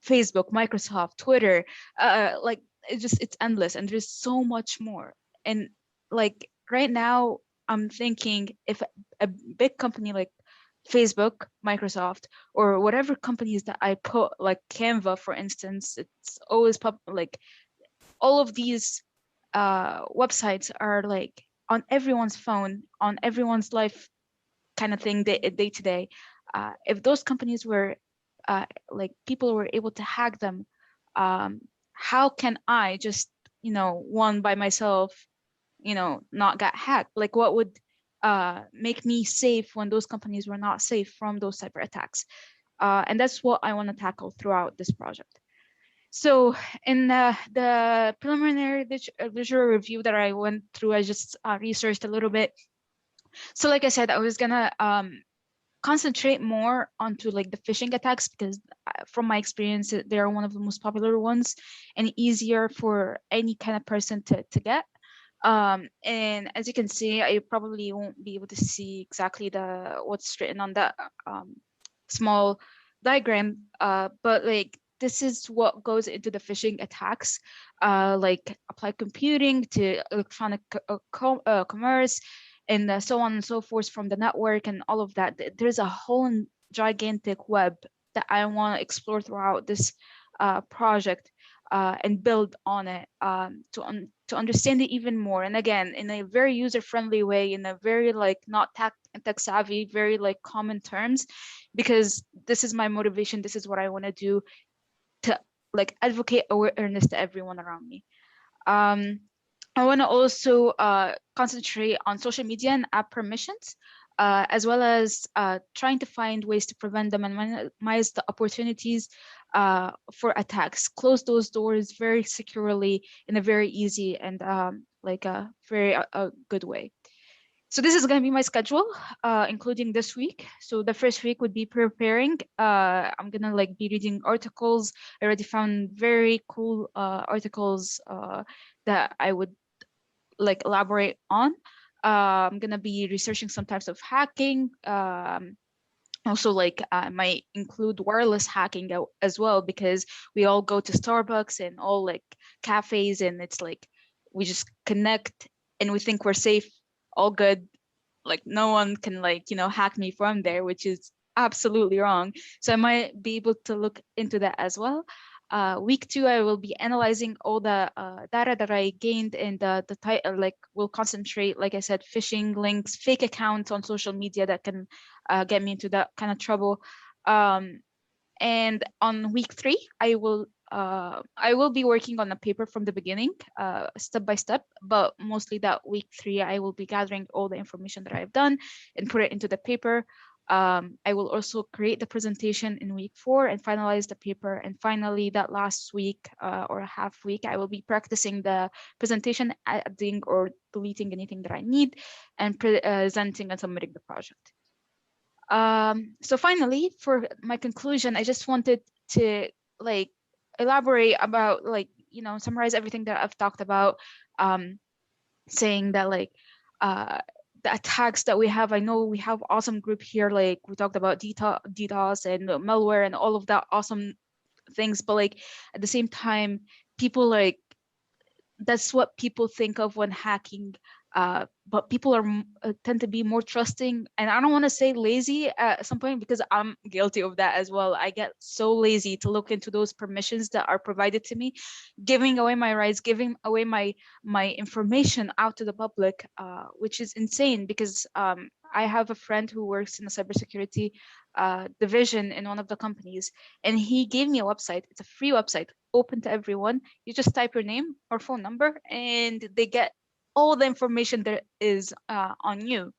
Facebook, Microsoft, Twitter, it's endless, and there's so much more. And like right now, I'm thinking if a big company like Facebook, Microsoft, or whatever companies that I put, like Canva, for instance, it's always all of these websites are like on everyone's phone, on everyone's life kind of thing, day to day. If those companies were people were able to hack them, how can I just, one by myself, not get hacked? Like what would make me safe when those companies were not safe from those cyber attacks? And that's what I want to tackle throughout this project. So in the preliminary visual review that I went through, I just researched a little bit. So like I said, I was gonna concentrate more onto like the phishing attacks, because from my experience, they are one of the most popular ones and easier for any kind of person to get. And as you can see, I probably won't be able to see exactly what's written on that small diagram, but like this is what goes into the phishing attacks, like applied computing to electronic commerce, and so on and so forth from the network and all of that. There's a whole gigantic web that I want to explore throughout this project and build on it to understand it even more. And again, in a very user-friendly way, in a very like not tech savvy, very like common terms, because this is my motivation. This is what I want to do, to like advocate awareness to everyone around me. I want to also concentrate on social media and app permissions, as well as trying to find ways to prevent them and minimize the opportunities for attacks. Close those doors very securely in a very easy and very good way. So this is going to be my schedule, including this week. So the first week would be preparing. I'm going to like be reading articles. I already found very cool articles that I would like elaborate on. I'm going to be researching some types of hacking. Also, like I might include wireless hacking as well, because we all go to Starbucks and all like cafes, and it's like we just connect and we think we're safe, all good, like no one can like hack me from there, which is absolutely wrong. So I might be able to look into that as well. Week 2, I will be analyzing all the data that I gained, and the type like will concentrate, like I said, phishing links, fake accounts on social media that can get me into that kind of trouble. And on week 3, I will be working on a paper from the beginning, step by step, but mostly that week 3, I will be gathering all the information that I've done and put it into the paper. I will also create the presentation in week 4 and finalize the paper. And finally, that last week or a half week, I will be practicing the presentation, adding or deleting anything that I need, and presenting and submitting the project. So finally, for my conclusion, I just wanted to like elaborate about summarize everything that I've talked about, saying that like the attacks that we have. I know we have awesome group here, like we talked about DDoS and malware and all of that awesome things, but like at the same time, people like that's what people think of when hacking. But people tend to be more trusting, and I don't want to say lazy at some point, because I'm guilty of that as well. I get so lazy to look into those permissions that are provided to me, giving away my rights, giving away my information out to the public, which is insane, because I have a friend who works in a cybersecurity division in one of the companies, and he gave me a website. It's a free website, open to everyone. You just type your name or phone number, and they get all the information there is on you,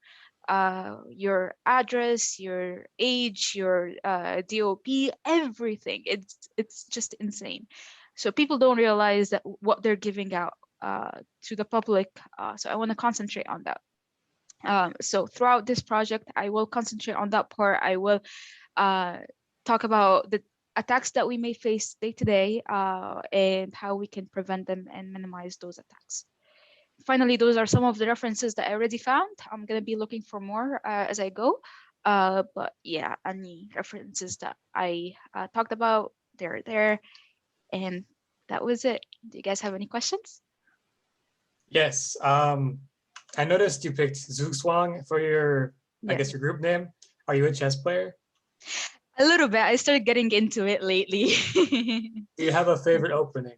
your address, your age, your DOP, everything. It's just insane. So people don't realize that what they're giving out to the public. So I want to concentrate on that. So throughout this project, I will concentrate on that part. I will talk about the attacks that we may face day to day, and how we can prevent them and minimize those attacks. Finally, those are some of the references that I already found. I'm going to be looking for more as I go. But yeah, any references that I talked about, they're there. And that was it. Do you guys have any questions? Yes. I noticed you picked Zugzwang for your, I guess, your group name. Are you a chess player? A little bit. I started getting into it lately. Do you have a favorite opening?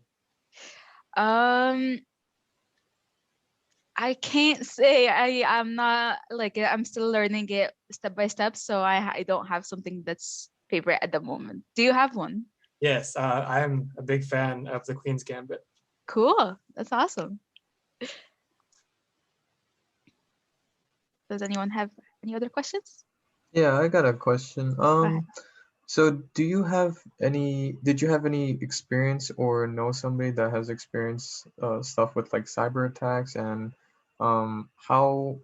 I can't say. I'm not like, I'm still learning it step by step, so I don't have something that's favorite at the moment. Do you have one? Yes, I'm a big fan of the Queen's Gambit. Cool. That's awesome. Does anyone have any other questions? Yeah, I got a question. So did you have any experience or know somebody that has experienced stuff with like cyber attacks, and how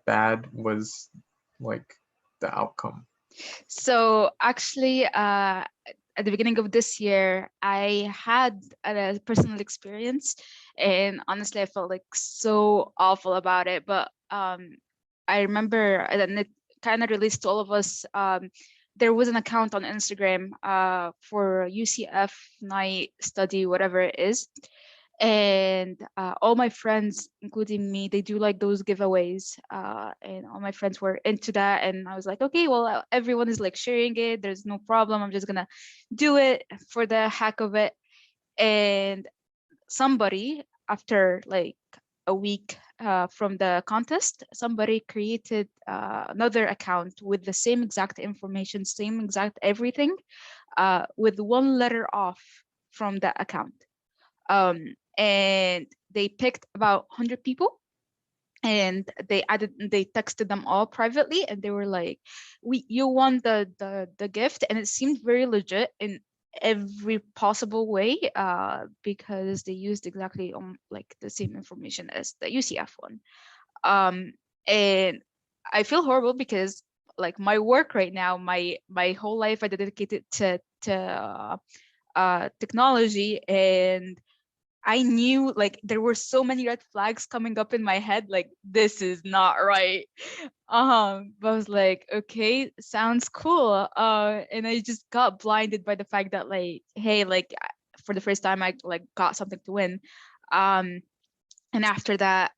bad was like the outcome? So actually, at the beginning of this year, I had a personal experience, and honestly, I felt like so awful about it. But I remember, and it kind of relates to all of us. There was an account on Instagram for UCF night study, whatever it is. And all my friends, including me, they do like those giveaways, and all my friends were into that. And I was like, okay, well, everyone is like sharing it, there's no problem, I'm just gonna do it for the heck of it. And somebody, after like a week from the contest, somebody created another account with the same exact information, same exact everything, with one letter off from that account. And they picked about 100 people, and they texted them all privately, and they were like, you won the gift. And it seemed very legit in every possible way, because they used exactly like the same information as the UCF one. And I feel horrible because like my work right now, my whole life I dedicated to technology, and I knew like there were so many red flags coming up in my head, like this is not right. But I was like, okay, sounds cool. And I just got blinded by the fact that like, hey, like for the first time I like got something to win. And after that,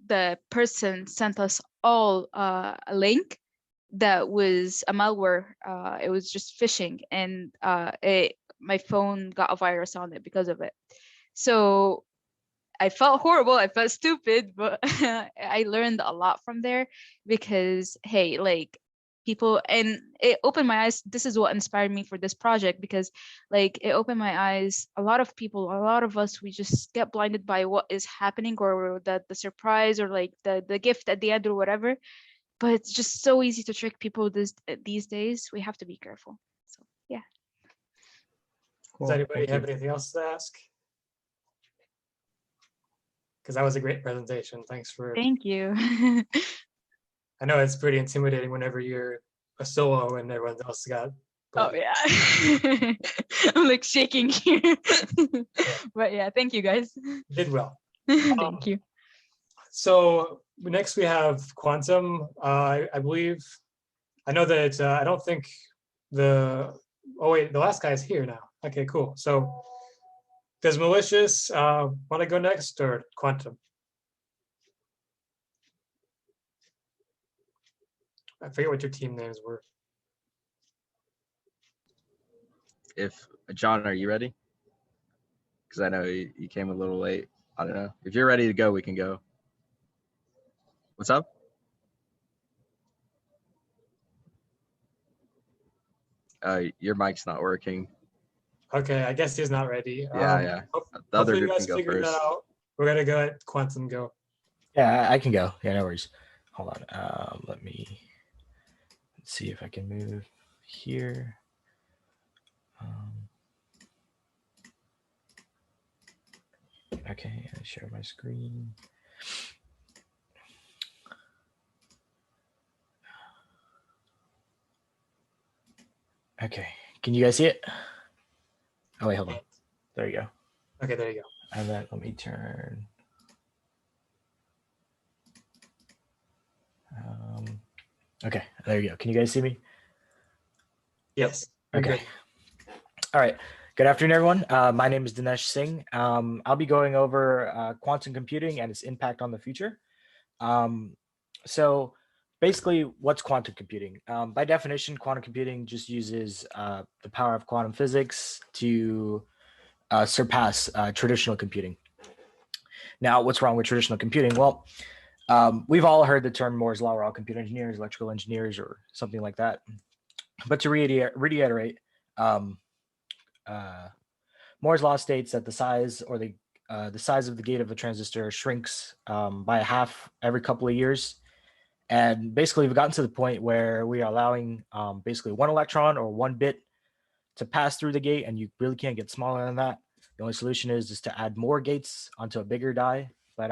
the person sent us all a link that was a malware. It was just phishing, and my phone got a virus on it because of it. So I felt horrible. I felt stupid, but I learned a lot from there because, hey, like people, and it opened my eyes. This is what inspired me for this project because, like, it opened my eyes. A lot of people, a lot of us, we just get blinded by what is happening or the surprise or like the gift at the end or whatever. But it's just so easy to trick people these days. We have to be careful. So, yeah. Cool. Does anybody Thank have you. anything else to ask? Because that was a great presentation. Thanks for. Thank you. I know it's pretty intimidating whenever you're a solo and everyone else got. Oh But yeah. I'm like shaking here. But yeah, thank you guys. you did well. Thank you. So next we have quantum. I believe, I know that I don't think the, oh wait, the last guy is here now. Okay, cool. So does malicious want to go next or quantum? I forget what your team names were. If John, are you ready? Because I know you came a little late. I don't know. If you're ready to go, we can go. What's up? Your mic's not working. Okay, I guess he's not ready. Yeah. The other Hopefully you group guys can go figured that first. out. We're gonna go at quantum go. Yeah, I can go. Yeah, no worries. Hold on. Let me see if I can move here. Okay, I share my screen. Okay, can you guys see it? Oh wait, hold on. There you go. Okay, there you go. And then let me turn. Okay, there you go. Can you guys see me? Yes. Okay. Good. All right. Good afternoon, everyone. My name is Dinesh Singh. I'll be going over quantum computing and its impact on the future. So basically, what's quantum computing? By definition, quantum computing just uses the power of quantum physics to surpass traditional computing. Now, what's wrong with traditional computing? Well, we've all heard the term Moore's Law. We're all computer engineers, electrical engineers, or something like that. But to reiterate, Moore's law states that the size or the size of the gate of a transistor shrinks by a half every couple of years. And basically, we've gotten to the point where we are allowing basically one electron or one bit to pass through the gate, and you really can't get smaller than that. The only solution is to add more gates onto a bigger die. But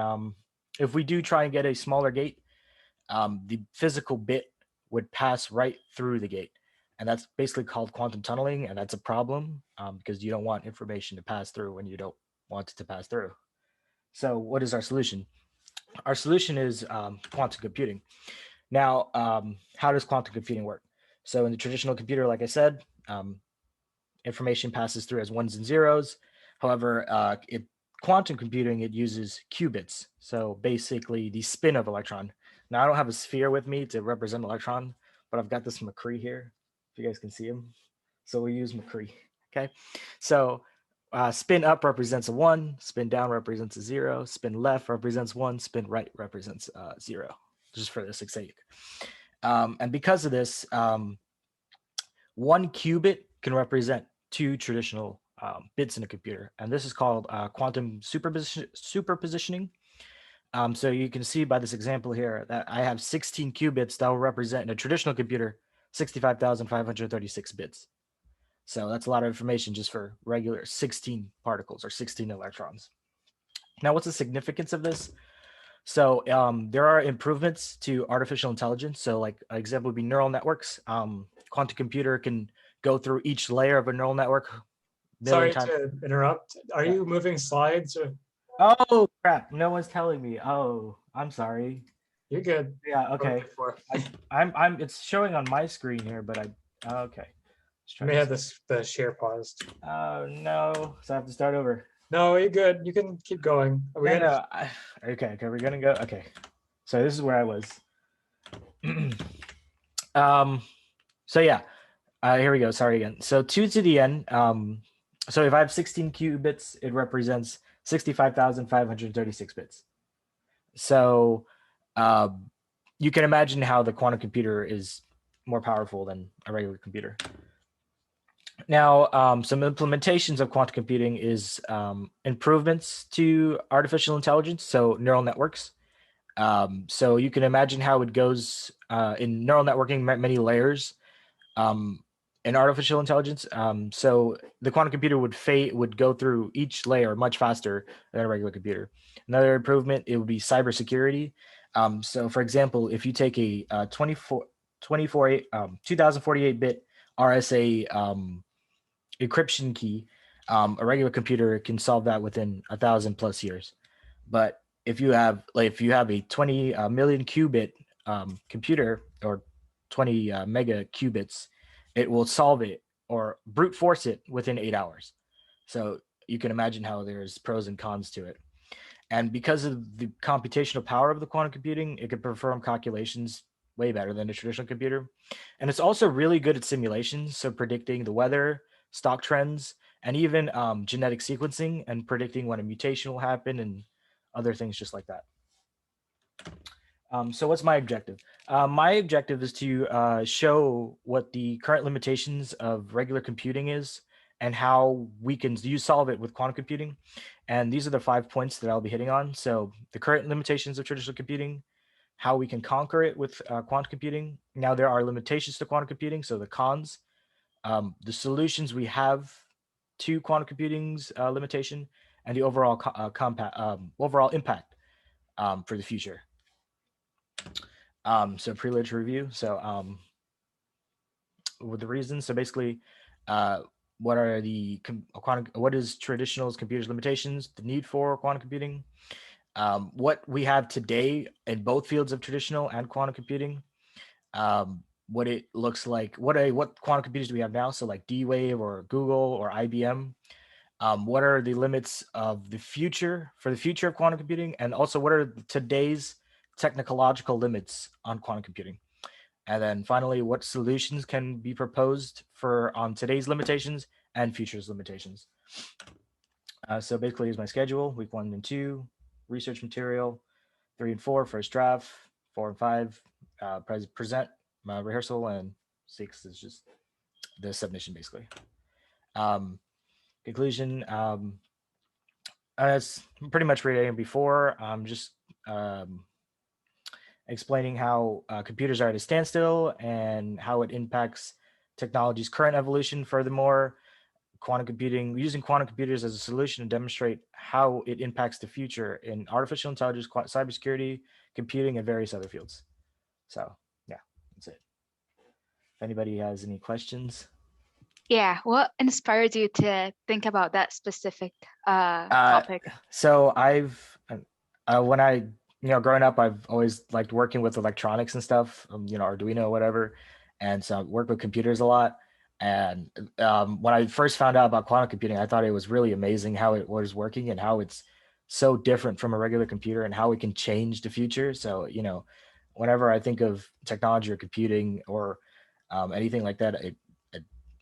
if we do try and get a smaller gate, the physical bit would pass right through the gate. And that's basically called quantum tunneling. And that's a problem because you don't want information to pass through when you don't want it to pass through. So what is our solution? Our solution is quantum computing. Now, how does quantum computing work? So in the traditional computer, like I said, information passes through as ones and zeros. However, quantum computing, it uses qubits. So basically the spin of electron. Now I don't have a sphere with me to represent electron, but I've got this McCree here. If you guys can see him. So we use McCree, okay? So spin up represents a 1, spin down represents a 0, spin left represents 1, spin right represents 0, just for the sake. And because of this, 1 qubit can represent 2 traditional bits in a computer. And this is called quantum superpositioning. So you can see by this example here that I have 16 qubits that will represent in a traditional computer 65,536 bits. So that's a lot of information just for regular 16 particles or 16 electrons. Now, what's the significance of this? So there are improvements to artificial intelligence. So like an example would be neural networks. Quantum computer can go through each layer of a neural network million Sorry times. to interrupt. Are you moving slides or Oh crap! No one's telling me. Oh, I'm sorry. you're good? Yeah. What Okay. was it for? I'm. It's showing on my screen here, but okay. Let's You try may have this. the share paused. Oh no! So I have to start over. No, you're good. You can keep going. Are we No, gonna- no. Okay. We're gonna go. Okay. So this is where I was. So yeah. Here we go. Sorry again. So 2 to the n. So if I have 16 qubits, it represents 65,536 bits. So you can imagine how the quantum computer is more powerful than a regular computer. Now, some implementations of quantum computing is improvements to artificial intelligence, so neural networks. So you can imagine how it goes in neural networking, many layers. In artificial intelligence, so the quantum computer would go through each layer much faster than a regular computer. Another improvement, it would be cybersecurity. So for example, if you take a 2048 bit RSA encryption key, a regular computer can solve that within 1,000+ years. But if you have a 20 million qubit computer, or 20 mega qubits, it will solve it or brute force it within 8 hours. So you can imagine how there's pros and cons to it. And because of the computational power of the quantum computing, it can perform calculations way better than a traditional computer. And it's also really good at simulations, so predicting the weather, stock trends, and even genetic sequencing and predicting when a mutation will happen and other things just like that. So what's my objective? My objective is to show what the current limitations of regular computing is and how we can solve it with quantum computing. And these are the 5 points that I'll be hitting on. So the current limitations of traditional computing, how we can conquer it with quantum computing. Now there are limitations to quantum computing, so the cons, the solutions we have to quantum computing's limitation, and the overall overall impact for the future. So pre-literature review. So with the reasons. So basically, what are the what is traditional computers' limitations? The need for quantum computing. What we have today in both fields of traditional and quantum computing. What it looks like. What quantum computers do we have now? So like D-Wave or Google or IBM. What are the limits of the future of quantum computing, and also what are today's technological limits on quantum computing? And then finally, what solutions can be proposed for on today's limitations and future's limitations? So basically, here's my schedule: week 1 and 2, research material; 3 and 4, first draft; 4 and 5, present, rehearsal; and 6 is just the submission, basically. Conclusion. It's pretty much reading before. I'm just explaining how computers are at a standstill and how it impacts technology's current evolution. Furthermore, using quantum computers as a solution to demonstrate how it impacts the future in artificial intelligence, cybersecurity, computing, and various other fields. So yeah, that's it. If anybody has any questions. Yeah, what inspired you to think about that specific topic? So when I growing up, I've always liked working with electronics and stuff, Arduino, whatever, and so I work with computers a lot. And when I first found out about quantum computing, I thought it was really amazing how it was working and how it's so different from a regular computer and how it can change the future. So whenever I think of technology or computing or anything like that,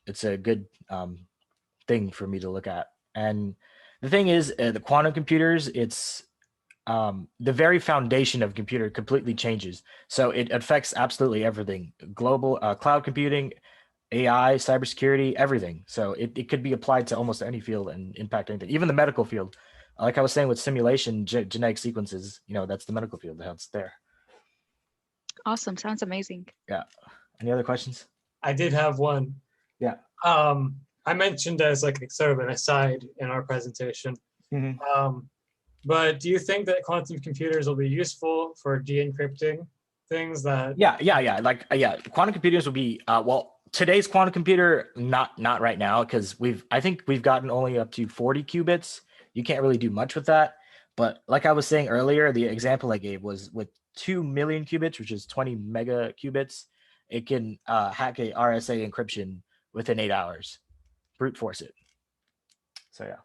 it's a good thing for me to look at. And the thing is, the quantum computers, it's the very foundation of computer completely changes. So it affects absolutely everything: global cloud computing, AI, cybersecurity, everything. So it could be applied to almost any field and impact anything, even the medical field. Like I was saying with simulation, genetic sequences, that's the medical field that's there. Awesome. Sounds amazing. Yeah. Any other questions? I did have one. Yeah. I mentioned as like sort of an aside in our presentation. Mhm. But do you think that quantum computers will be useful for de-encrypting things that? Yeah. Like quantum computers will be well, today's quantum computer, not right now, because I think we've gotten only up to 40 qubits. You can't really do much with that. But like I was saying earlier, the example I gave was with 2 million qubits, which is 20 mega qubits, it can hack a RSA encryption within 8 hours, brute force it. So yeah.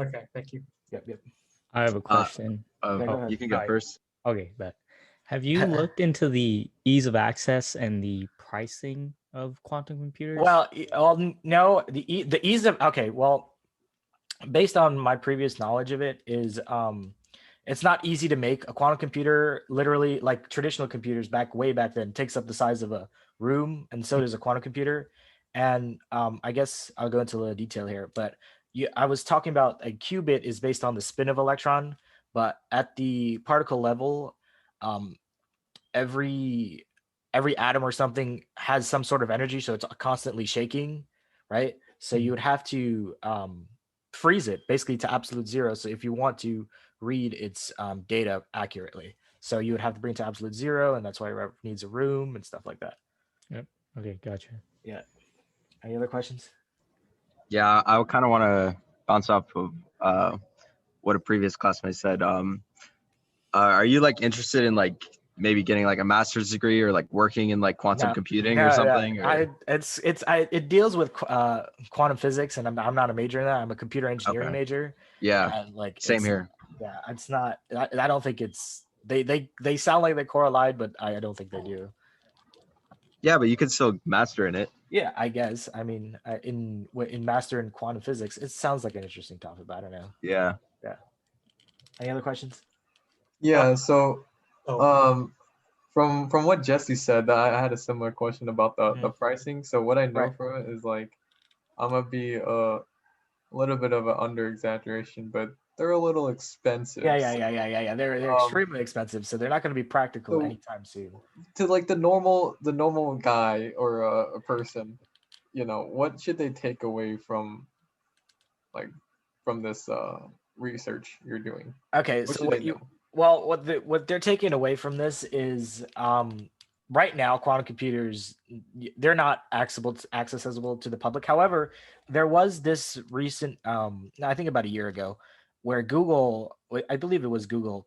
Okay, thank you. Yep. I have a question. Yeah, go ahead. You can go Alright. first. Okay, bet. Have you looked into the ease of access and the pricing of quantum computers? Well, no, the ease of okay. Well, based on my previous knowledge of it, is it's not easy to make a quantum computer. Literally, like traditional computers way back then, takes up the size of a room, and so does a quantum computer. And I guess I'll go into a little detail here, but I was talking about a qubit is based on the spin of electron, but at the particle level, um, every atom or something has some sort of energy, so it's constantly shaking, right? So you would have to freeze it basically to absolute zero. So if you want to read its data accurately, so you would have to bring it to absolute zero, and that's why it needs a room and stuff like that. Yep. Okay, gotcha. Yeah. Any other questions? Yeah, I kind of want to bounce off of what a previous classmate said. Are you like interested in like maybe getting like a master's degree or like working in like quantum computing or something? Or? It deals with quantum physics, and I'm not a major in that. I'm a computer engineering major. Yeah. And like Same here. Yeah, it's not. I don't think it's. They sound like they correlate, but I don't think they do. Yeah, but you could still master in it. Yeah, I guess. I mean, in master in quantum physics, it sounds like an interesting topic, but I don't know. Yeah. Yeah. Any other questions? Yeah. So, Oh, from what Jesse said, I had a similar question about the Mhm. pricing. So what I know Right. from it is like, I'm gonna be a little bit of an under exaggeration, but they're a little expensive. Yeah. They're extremely expensive, so they're not going to be practical so- anytime soon. To like the normal guy or a person, what should they take away from this research you're doing? Okay, What so should they know? what they're taking away from this is right now quantum computers, they're not accessible to the public. However, there was this recent I think about a year ago where I believe it was Google,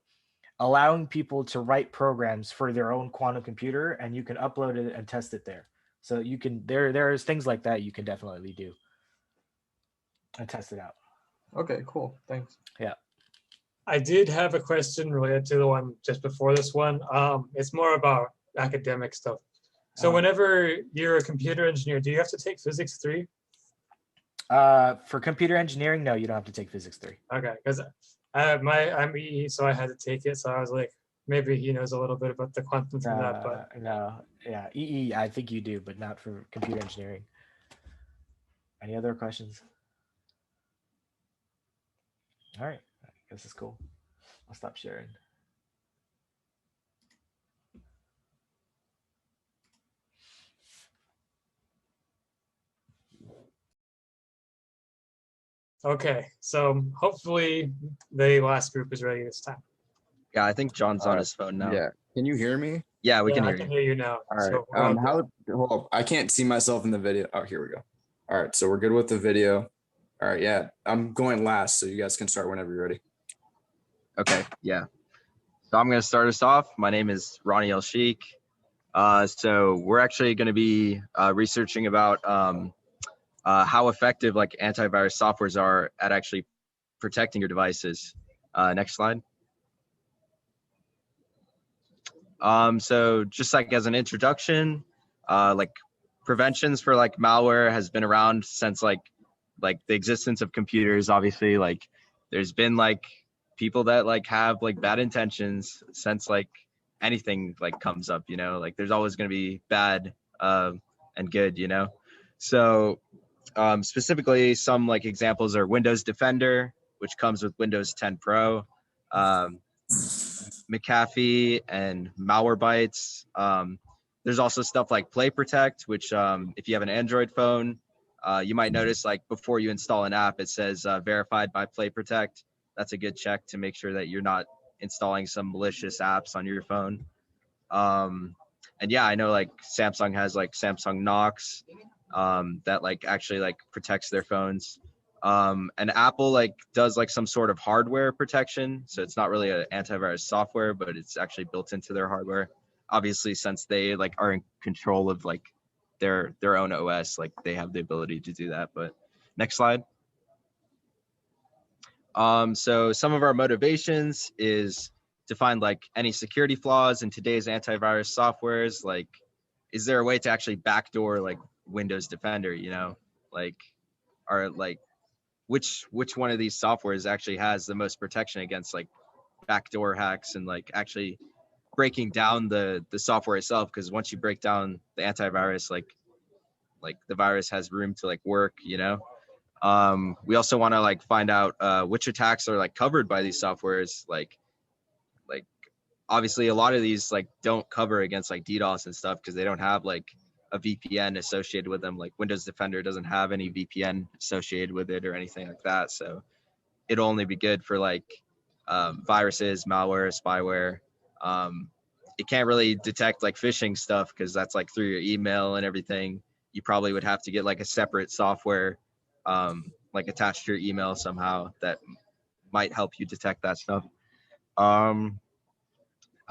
allowing people to write programs for their own quantum computer, and you can upload it and test it there. So you can there's things like that you can definitely do and test it out. Okay, cool. Thanks. Yeah. I did have a question related to the one just before this one. It's more about academic stuff. So whenever you're a computer engineer, do you have to take physics 3? For computer engineering, no, you don't have to take physics 3. Okay, because I'm EE, so I had to take it. So I was like, maybe he knows a little bit about the quantum from that. But No, yeah, EE, I think you do, but not for computer engineering. Any other questions? All right, I guess it's cool. I'll stop sharing. okay, so hopefully the last group is ready this time. Yeah, I think John's on his phone now. Yeah. Can you hear me? Yeah, we can I hear can you. hear you now. All right. So Hold up. I can't see myself in the video. Oh, here we go. All right. So we're good with the video. All right. Yeah. I'm going last, so you guys can start whenever you're ready. Okay, yeah. So I'm going to start us off. My name is Ronnie El Sheikh. So we're actually going to be researching about how effective like antivirus softwares are at actually protecting your devices. Next slide. So just like as an introduction, like preventions for like malware has been around since like the existence of computers. Obviously, like there's been like people that like have like bad intentions since like anything like comes up, like there's always going to be bad and good, so specifically some like examples are Windows Defender, which comes with Windows 10 Pro, McAfee and Malwarebytes. There's also stuff like Play Protect, which if you have an Android phone, you might notice like before you install an app, it says verified by Play Protect. that's a good check to make sure that you're not installing some malicious apps on your phone. And yeah, I know like Samsung has like Samsung Knox that like actually like protects their phones. And Apple like does like some sort of hardware protection. So it's not really an antivirus software, but it's actually built into their hardware. Obviously, since they like are in control of like their own OS, like they have the ability to do that. But next slide. So some of our motivations is to find like any security flaws in today's antivirus softwares. Like, is there a way to actually backdoor like Windows Defender, you know, like, are like, which one of these softwares actually has the most protection against like backdoor hacks and like actually breaking down the software itself? Because once you break down the antivirus, like the virus has room to like work, you know. We also want to like find out which attacks are like covered by these softwares. Like obviously a lot of these like don't cover against like DDoS and stuff because they don't have like a VPN associated with them. Like Windows Defender doesn't have any VPN associated with it or anything like that. So it'll only be good for like viruses, malware, spyware. It can't really detect like phishing stuff because that's like through your email and everything. You probably would have to get like a separate software like attached to your email somehow that might help you detect that stuff.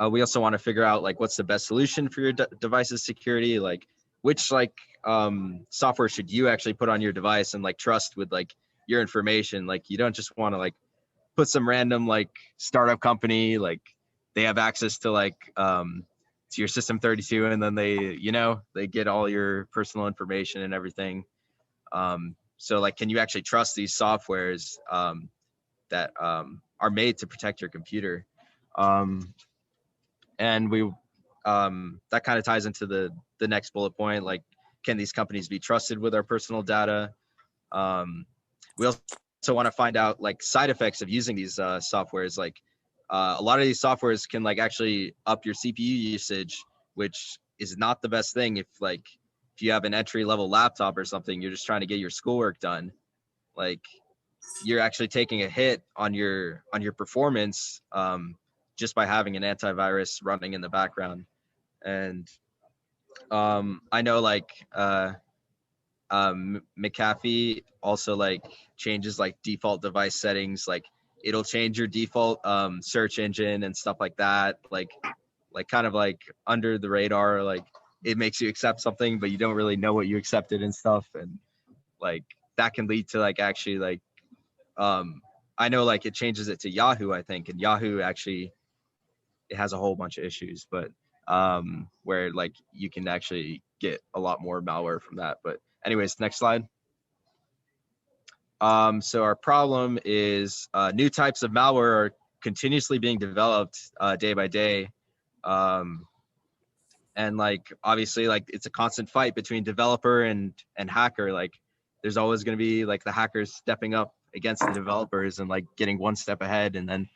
We also want to figure out like what's the best solution for your device's security, like which like software should you actually put on your device and like trust with like your information. Like you don't just want to like put some random like startup company, like they have access to like to your system 32 and then they, you know, they get all your personal information and everything. So like, can you actually trust these softwares that are made to protect your computer? And we that kind of ties into the next bullet point, like, can these companies be trusted with our personal data? We also want to find out like side effects of using these softwares. Like a lot of these softwares can like actually up your CPU usage, which is not the best thing if you have an entry level laptop or something, you're just trying to get your schoolwork done. Like you're actually taking a hit on your performance just by having an antivirus running in the background. And I know like McAfee also like changes like default device settings. Like it'll change your default search engine and stuff like that. Like kind of like under the radar, like it makes you accept something, but you don't really know what you accepted and stuff. And like that can lead to like actually like I know like it changes it to Yahoo, I think, and Yahoo actually it has a whole bunch of issues, but where like you can actually get a lot more malware from that. But anyways, next slide. So our problem is new types of malware are continuously being developed day by day. And like obviously like it's a constant fight between developer and hacker. Like there's always going to be like the hackers stepping up against the developers and like getting one step ahead, and then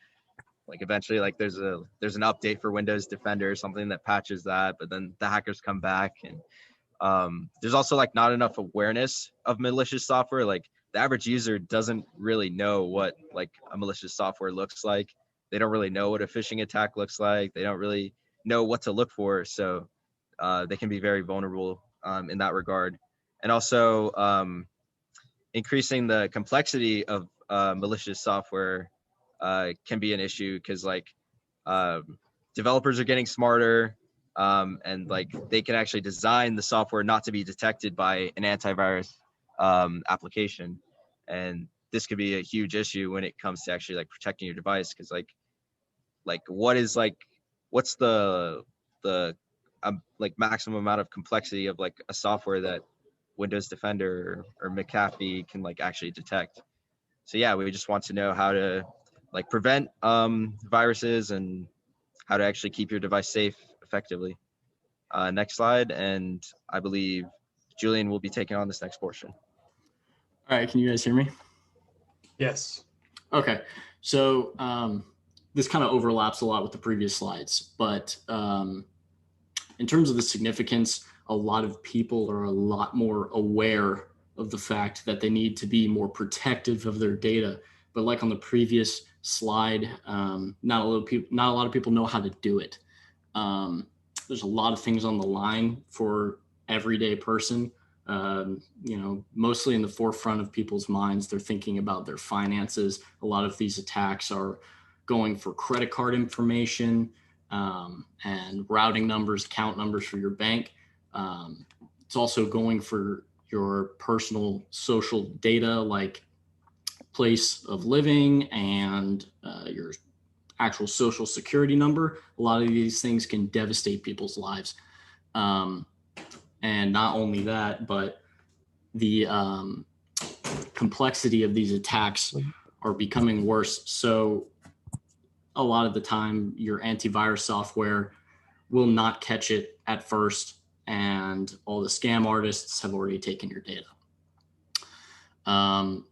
like eventually like there's an update for Windows Defender or something that patches that, but then the hackers come back. And there's also like not enough awareness of malicious software. Like the average user doesn't really know what like a malicious software looks like. They don't really know what a phishing attack looks like. They don't really know what to look for. So they can be very vulnerable in that regard. And also increasing the complexity of malicious software can be an issue because like developers are getting smarter and like they can actually design the software not to be detected by an antivirus application. And this could be a huge issue when it comes to actually like protecting your device, because like what's the like maximum amount of complexity of like a software that Windows Defender or McAfee can like actually detect. So yeah, we just want to know how to like prevent viruses and how to actually keep your device safe effectively. Next slide, and I believe Julian will be taking on this next portion. All right, can you guys hear me? Yes. Okay, so this kind of overlaps a lot with the previous slides, but in terms of the significance, a lot of people are a lot more aware of the fact that they need to be more protective of their data. But like on the previous slide. Not a lot of people know how to do it. There's a lot of things on the line for everyday person. Mostly in the forefront of people's minds, they're thinking about their finances. A lot of these attacks are going for credit card information and routing numbers, account numbers for your bank. It's also going for your personal social data like place of living and your actual social security number. A lot of these things can devastate people's lives. And not only that, but the complexity of these attacks are becoming worse. So a lot of the time, your antivirus software will not catch it at first, and all the scam artists have already taken your data. And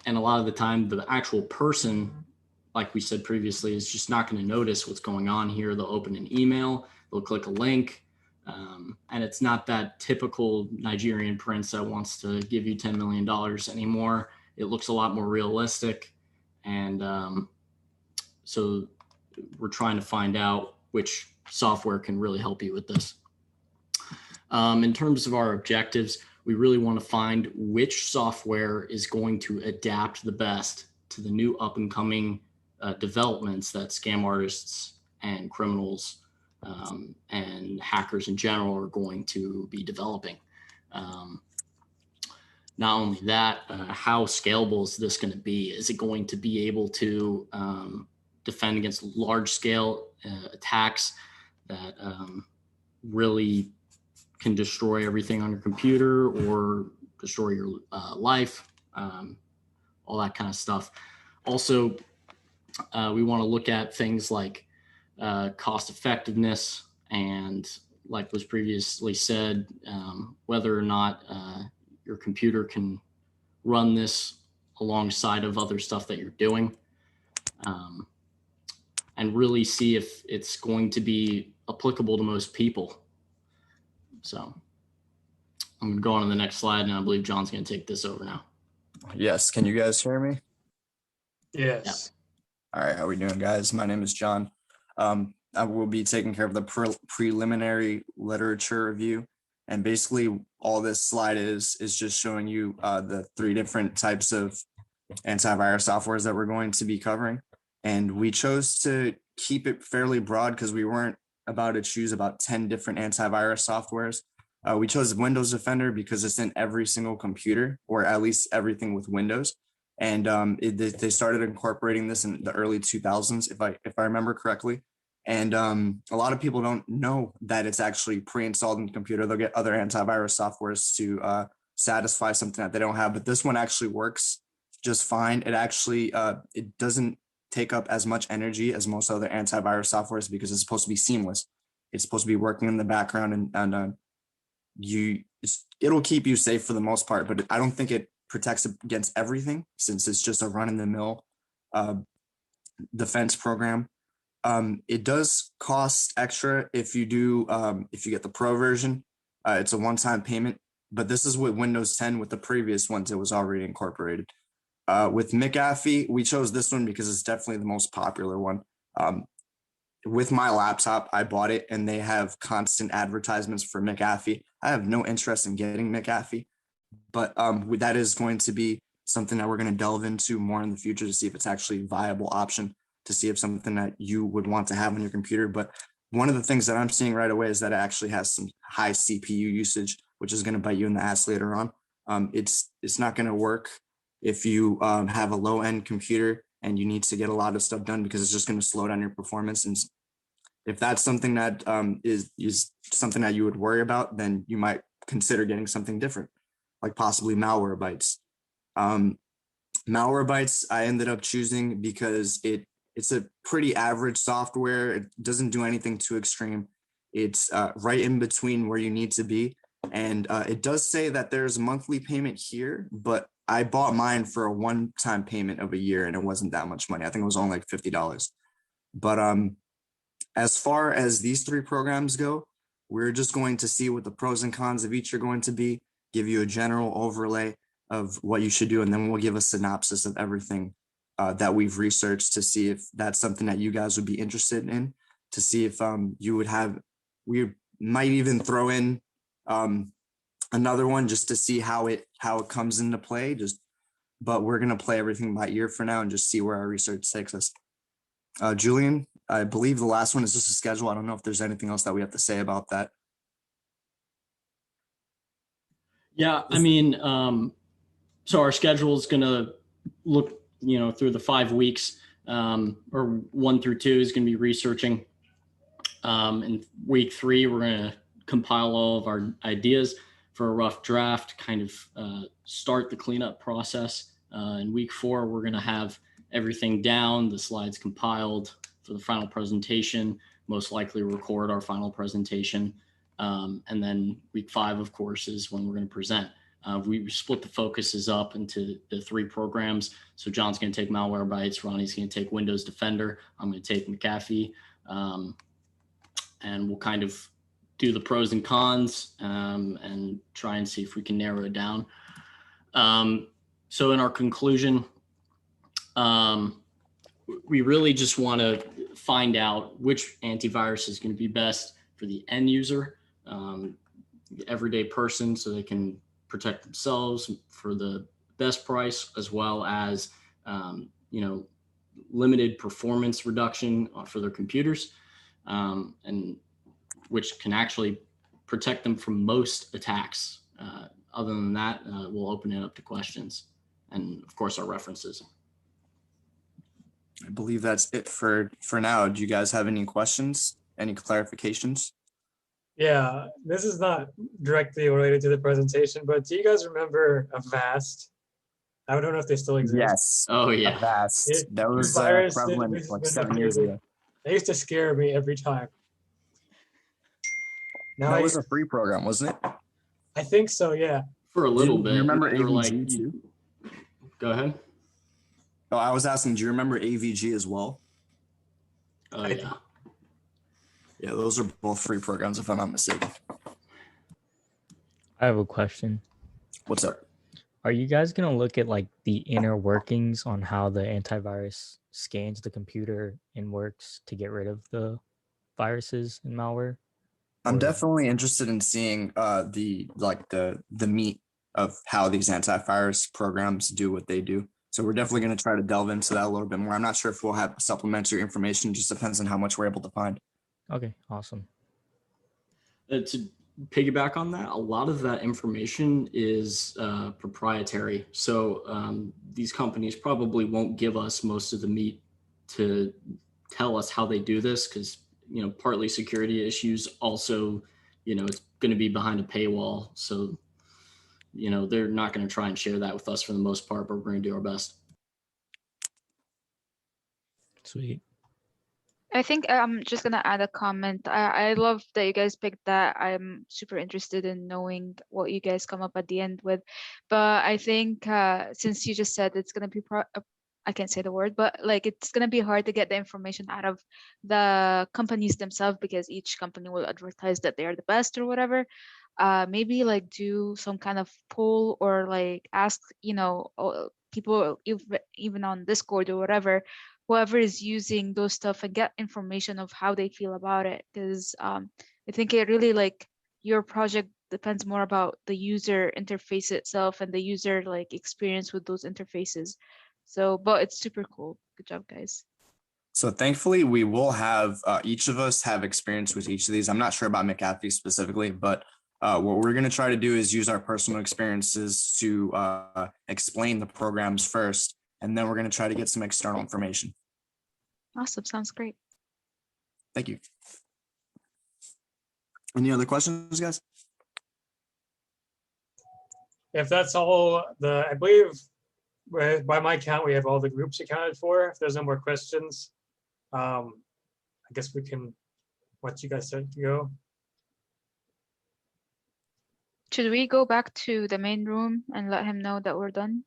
a lot of the time, the actual person, like we said previously, is just not going to notice what's going on here. They'll open an email, they'll click a link, and it's not that typical Nigerian prince that wants to give you $10 million anymore. It looks a lot more realistic. And so we're trying to find out which software can really help you with this. In terms of our objectives, we really want to find which software is going to adapt the best to the new up and coming developments that scam artists and criminals and hackers in general are going to be developing. Not only that, how scalable is this going to be? Is it going to be able to defend against large scale attacks that really can destroy everything on your computer or destroy your life, all that kind of stuff. Also, we want to look at things like cost effectiveness and, like was previously said, whether or not your computer can run this alongside of other stuff that you're doing, and really see if it's going to be applicable to most people. So I'm going to go on to the next slide, and I believe John's going to take this over now. Yes. Can you guys hear me? Yes. All right. How are we doing, guys? My name is John. I will be taking care of the preliminary literature review. And basically all this slide is just showing you the 3 different types of antivirus softwares that we're going to be covering. And we chose to keep it fairly broad because we weren't about to choose about 10 different antivirus softwares. We chose Windows Defender because it's in every single computer, or at least everything with Windows. And they started incorporating this in the early 2000s, if I remember correctly. And a lot of people don't know that it's actually pre-installed in the computer. They'll get other antivirus softwares to satisfy something that they don't have, but this one actually works just fine. It actually it doesn't take up as much energy as most other antivirus softwares because it's supposed to be seamless. It's supposed to be working in the background, and it'll keep you safe for the most part, but I don't think it protects against everything since it's just a run-in-the-mill defense program. It does cost extra if you get the Pro version. It's a one-time payment, but this is with Windows 10. With the previous ones, it was already incorporated. With McAfee, we chose this one because it's definitely the most popular one. With my laptop, I bought it, and they have constant advertisements for McAfee. I have no interest in getting McAfee, but that is going to be something that we're going to delve into more in the future to see if it's actually a viable option, to see if something that you would want to have on your computer. But one of the things that I'm seeing right away is that it actually has some high CPU usage, which is going to bite you in the ass later on. It's not going to work if you have a low-end computer and you need to get a lot of stuff done, because it's just going to slow down your performance. And if that's something that is something that you would worry about, then you might consider getting something different, like possibly Malwarebytes. Malwarebytes I ended up choosing because it's a pretty average software. It doesn't do anything too extreme. It's right in between where you need to be. And it does say that there's a monthly payment here, but I bought mine for a one-time payment of a year, and it wasn't that much money. I think it was only like $50. But as far as these 3 programs go, we're just going to see what the pros and cons of each are going to be, give you a general overlay of what you should do, and then we'll give a synopsis of everything that we've researched to see if that's something that you guys would be interested in, to see if you would have, we might even throw in another one just to see how it comes into play. But we're going to play everything by ear for now and just see where our research takes us. Julian, I believe the last one is just a schedule. I don't know if there's anything else that we have to say about that. Yeah, I mean, so our schedule is going to look, through the 5 weeks, or 1 through 2 is going to be researching. In week 3, we're going to compile all of our ideas for a rough draft, kind of start the cleanup process. In week 4, we're going to have everything down, the slides compiled for the final presentation, most likely record our final presentation. And then week 5, of course, is when we're going to present. We split the focuses up into the 3 programs. So John's going to take Malwarebytes, Ronnie's going to take Windows Defender, I'm going to take McAfee, and we'll kind of do the pros and cons and try and see if we can narrow it down. So in our conclusion, we really just want to find out which antivirus is going to be best for the end user, the everyday person, so they can protect themselves for the best price, as well as, limited performance reduction for their computers, and which can actually protect them from most attacks. Other than that, we'll open it up to questions and, of course, our references. I believe that's it for now. Do you guys have any questions, any clarifications? Yeah, this is not directly related to the presentation, but do you guys remember Avast? I don't know if they still exist. Yes. Oh, yeah. Avast. That was virus prevalent was like 7 years manipulated. ago. They used to scare me every time. Now That was a free program, wasn't it? I think so, yeah. For a little Do bit. you remember They were AVG too? Go ahead. Oh, I was asking, do you remember AVG as well? Oh, yeah. Yeah, those are both free programs, if I'm not mistaken. I have a question. What's up? Are you guys going to look at like the inner workings on how the antivirus scans the computer and works to get rid of the viruses and malware? I'm definitely interested in seeing the meat of how these antivirus programs do what they do. So we're definitely going to try to delve into that a little bit more. I'm not sure if we'll have supplementary information. It just depends on how much we're able to find. Okay, awesome. To piggyback on that, a lot of that information is proprietary. So these companies probably won't give us most of the meat to tell us how they do this, because, partly security issues, also, it's going to be behind a paywall. So, they're not going to try and share that with us for the most part, but we're going to do our best. Sweet. I think I'm just gonna add a comment. I love that you guys picked that. I'm super interested in knowing what you guys come up at the end with. But I think since you just said it's gonna be I can't say the word, but like it's gonna be hard to get the information out of the companies themselves, because each company will advertise that they are the best or whatever. Maybe like do some kind of poll, or like ask, people even on Discord or whatever, whoever is using those stuff, and get information of how they feel about it. Because I think it really, like, your project depends more about the user interface itself and the user like experience with those interfaces. So, but it's super cool. Good job, guys. So thankfully, we will have each of us have experience with each of these. I'm not sure about McAfee specifically, but what we're going to try to do is use our personal experiences to explain the programs first, and then we're going to try to get some external information. Awesome. Sounds great. Thank you. Any other questions, guys? If that's all, I believe by my count, we have all the groups accounted for. If there's no more questions, I guess we can let you guys start to go. Should we go back to the main room and let him know that we're done?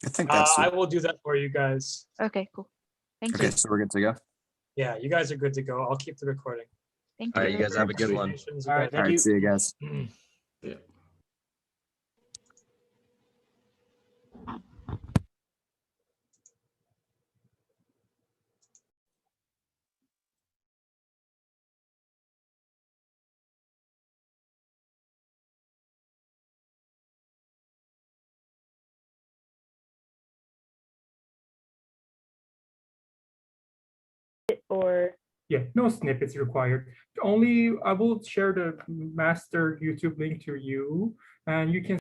I think that's I will do that for you guys. Okay, cool. Thank okay. you. So we're good to go. Yeah, you guys are good to go. I'll keep the recording. Thank All you. right, you guys have a good one. All right, All right, see you guys. Yeah. or? Yeah, no snippets required. Only I will share the master YouTube link to you, and you can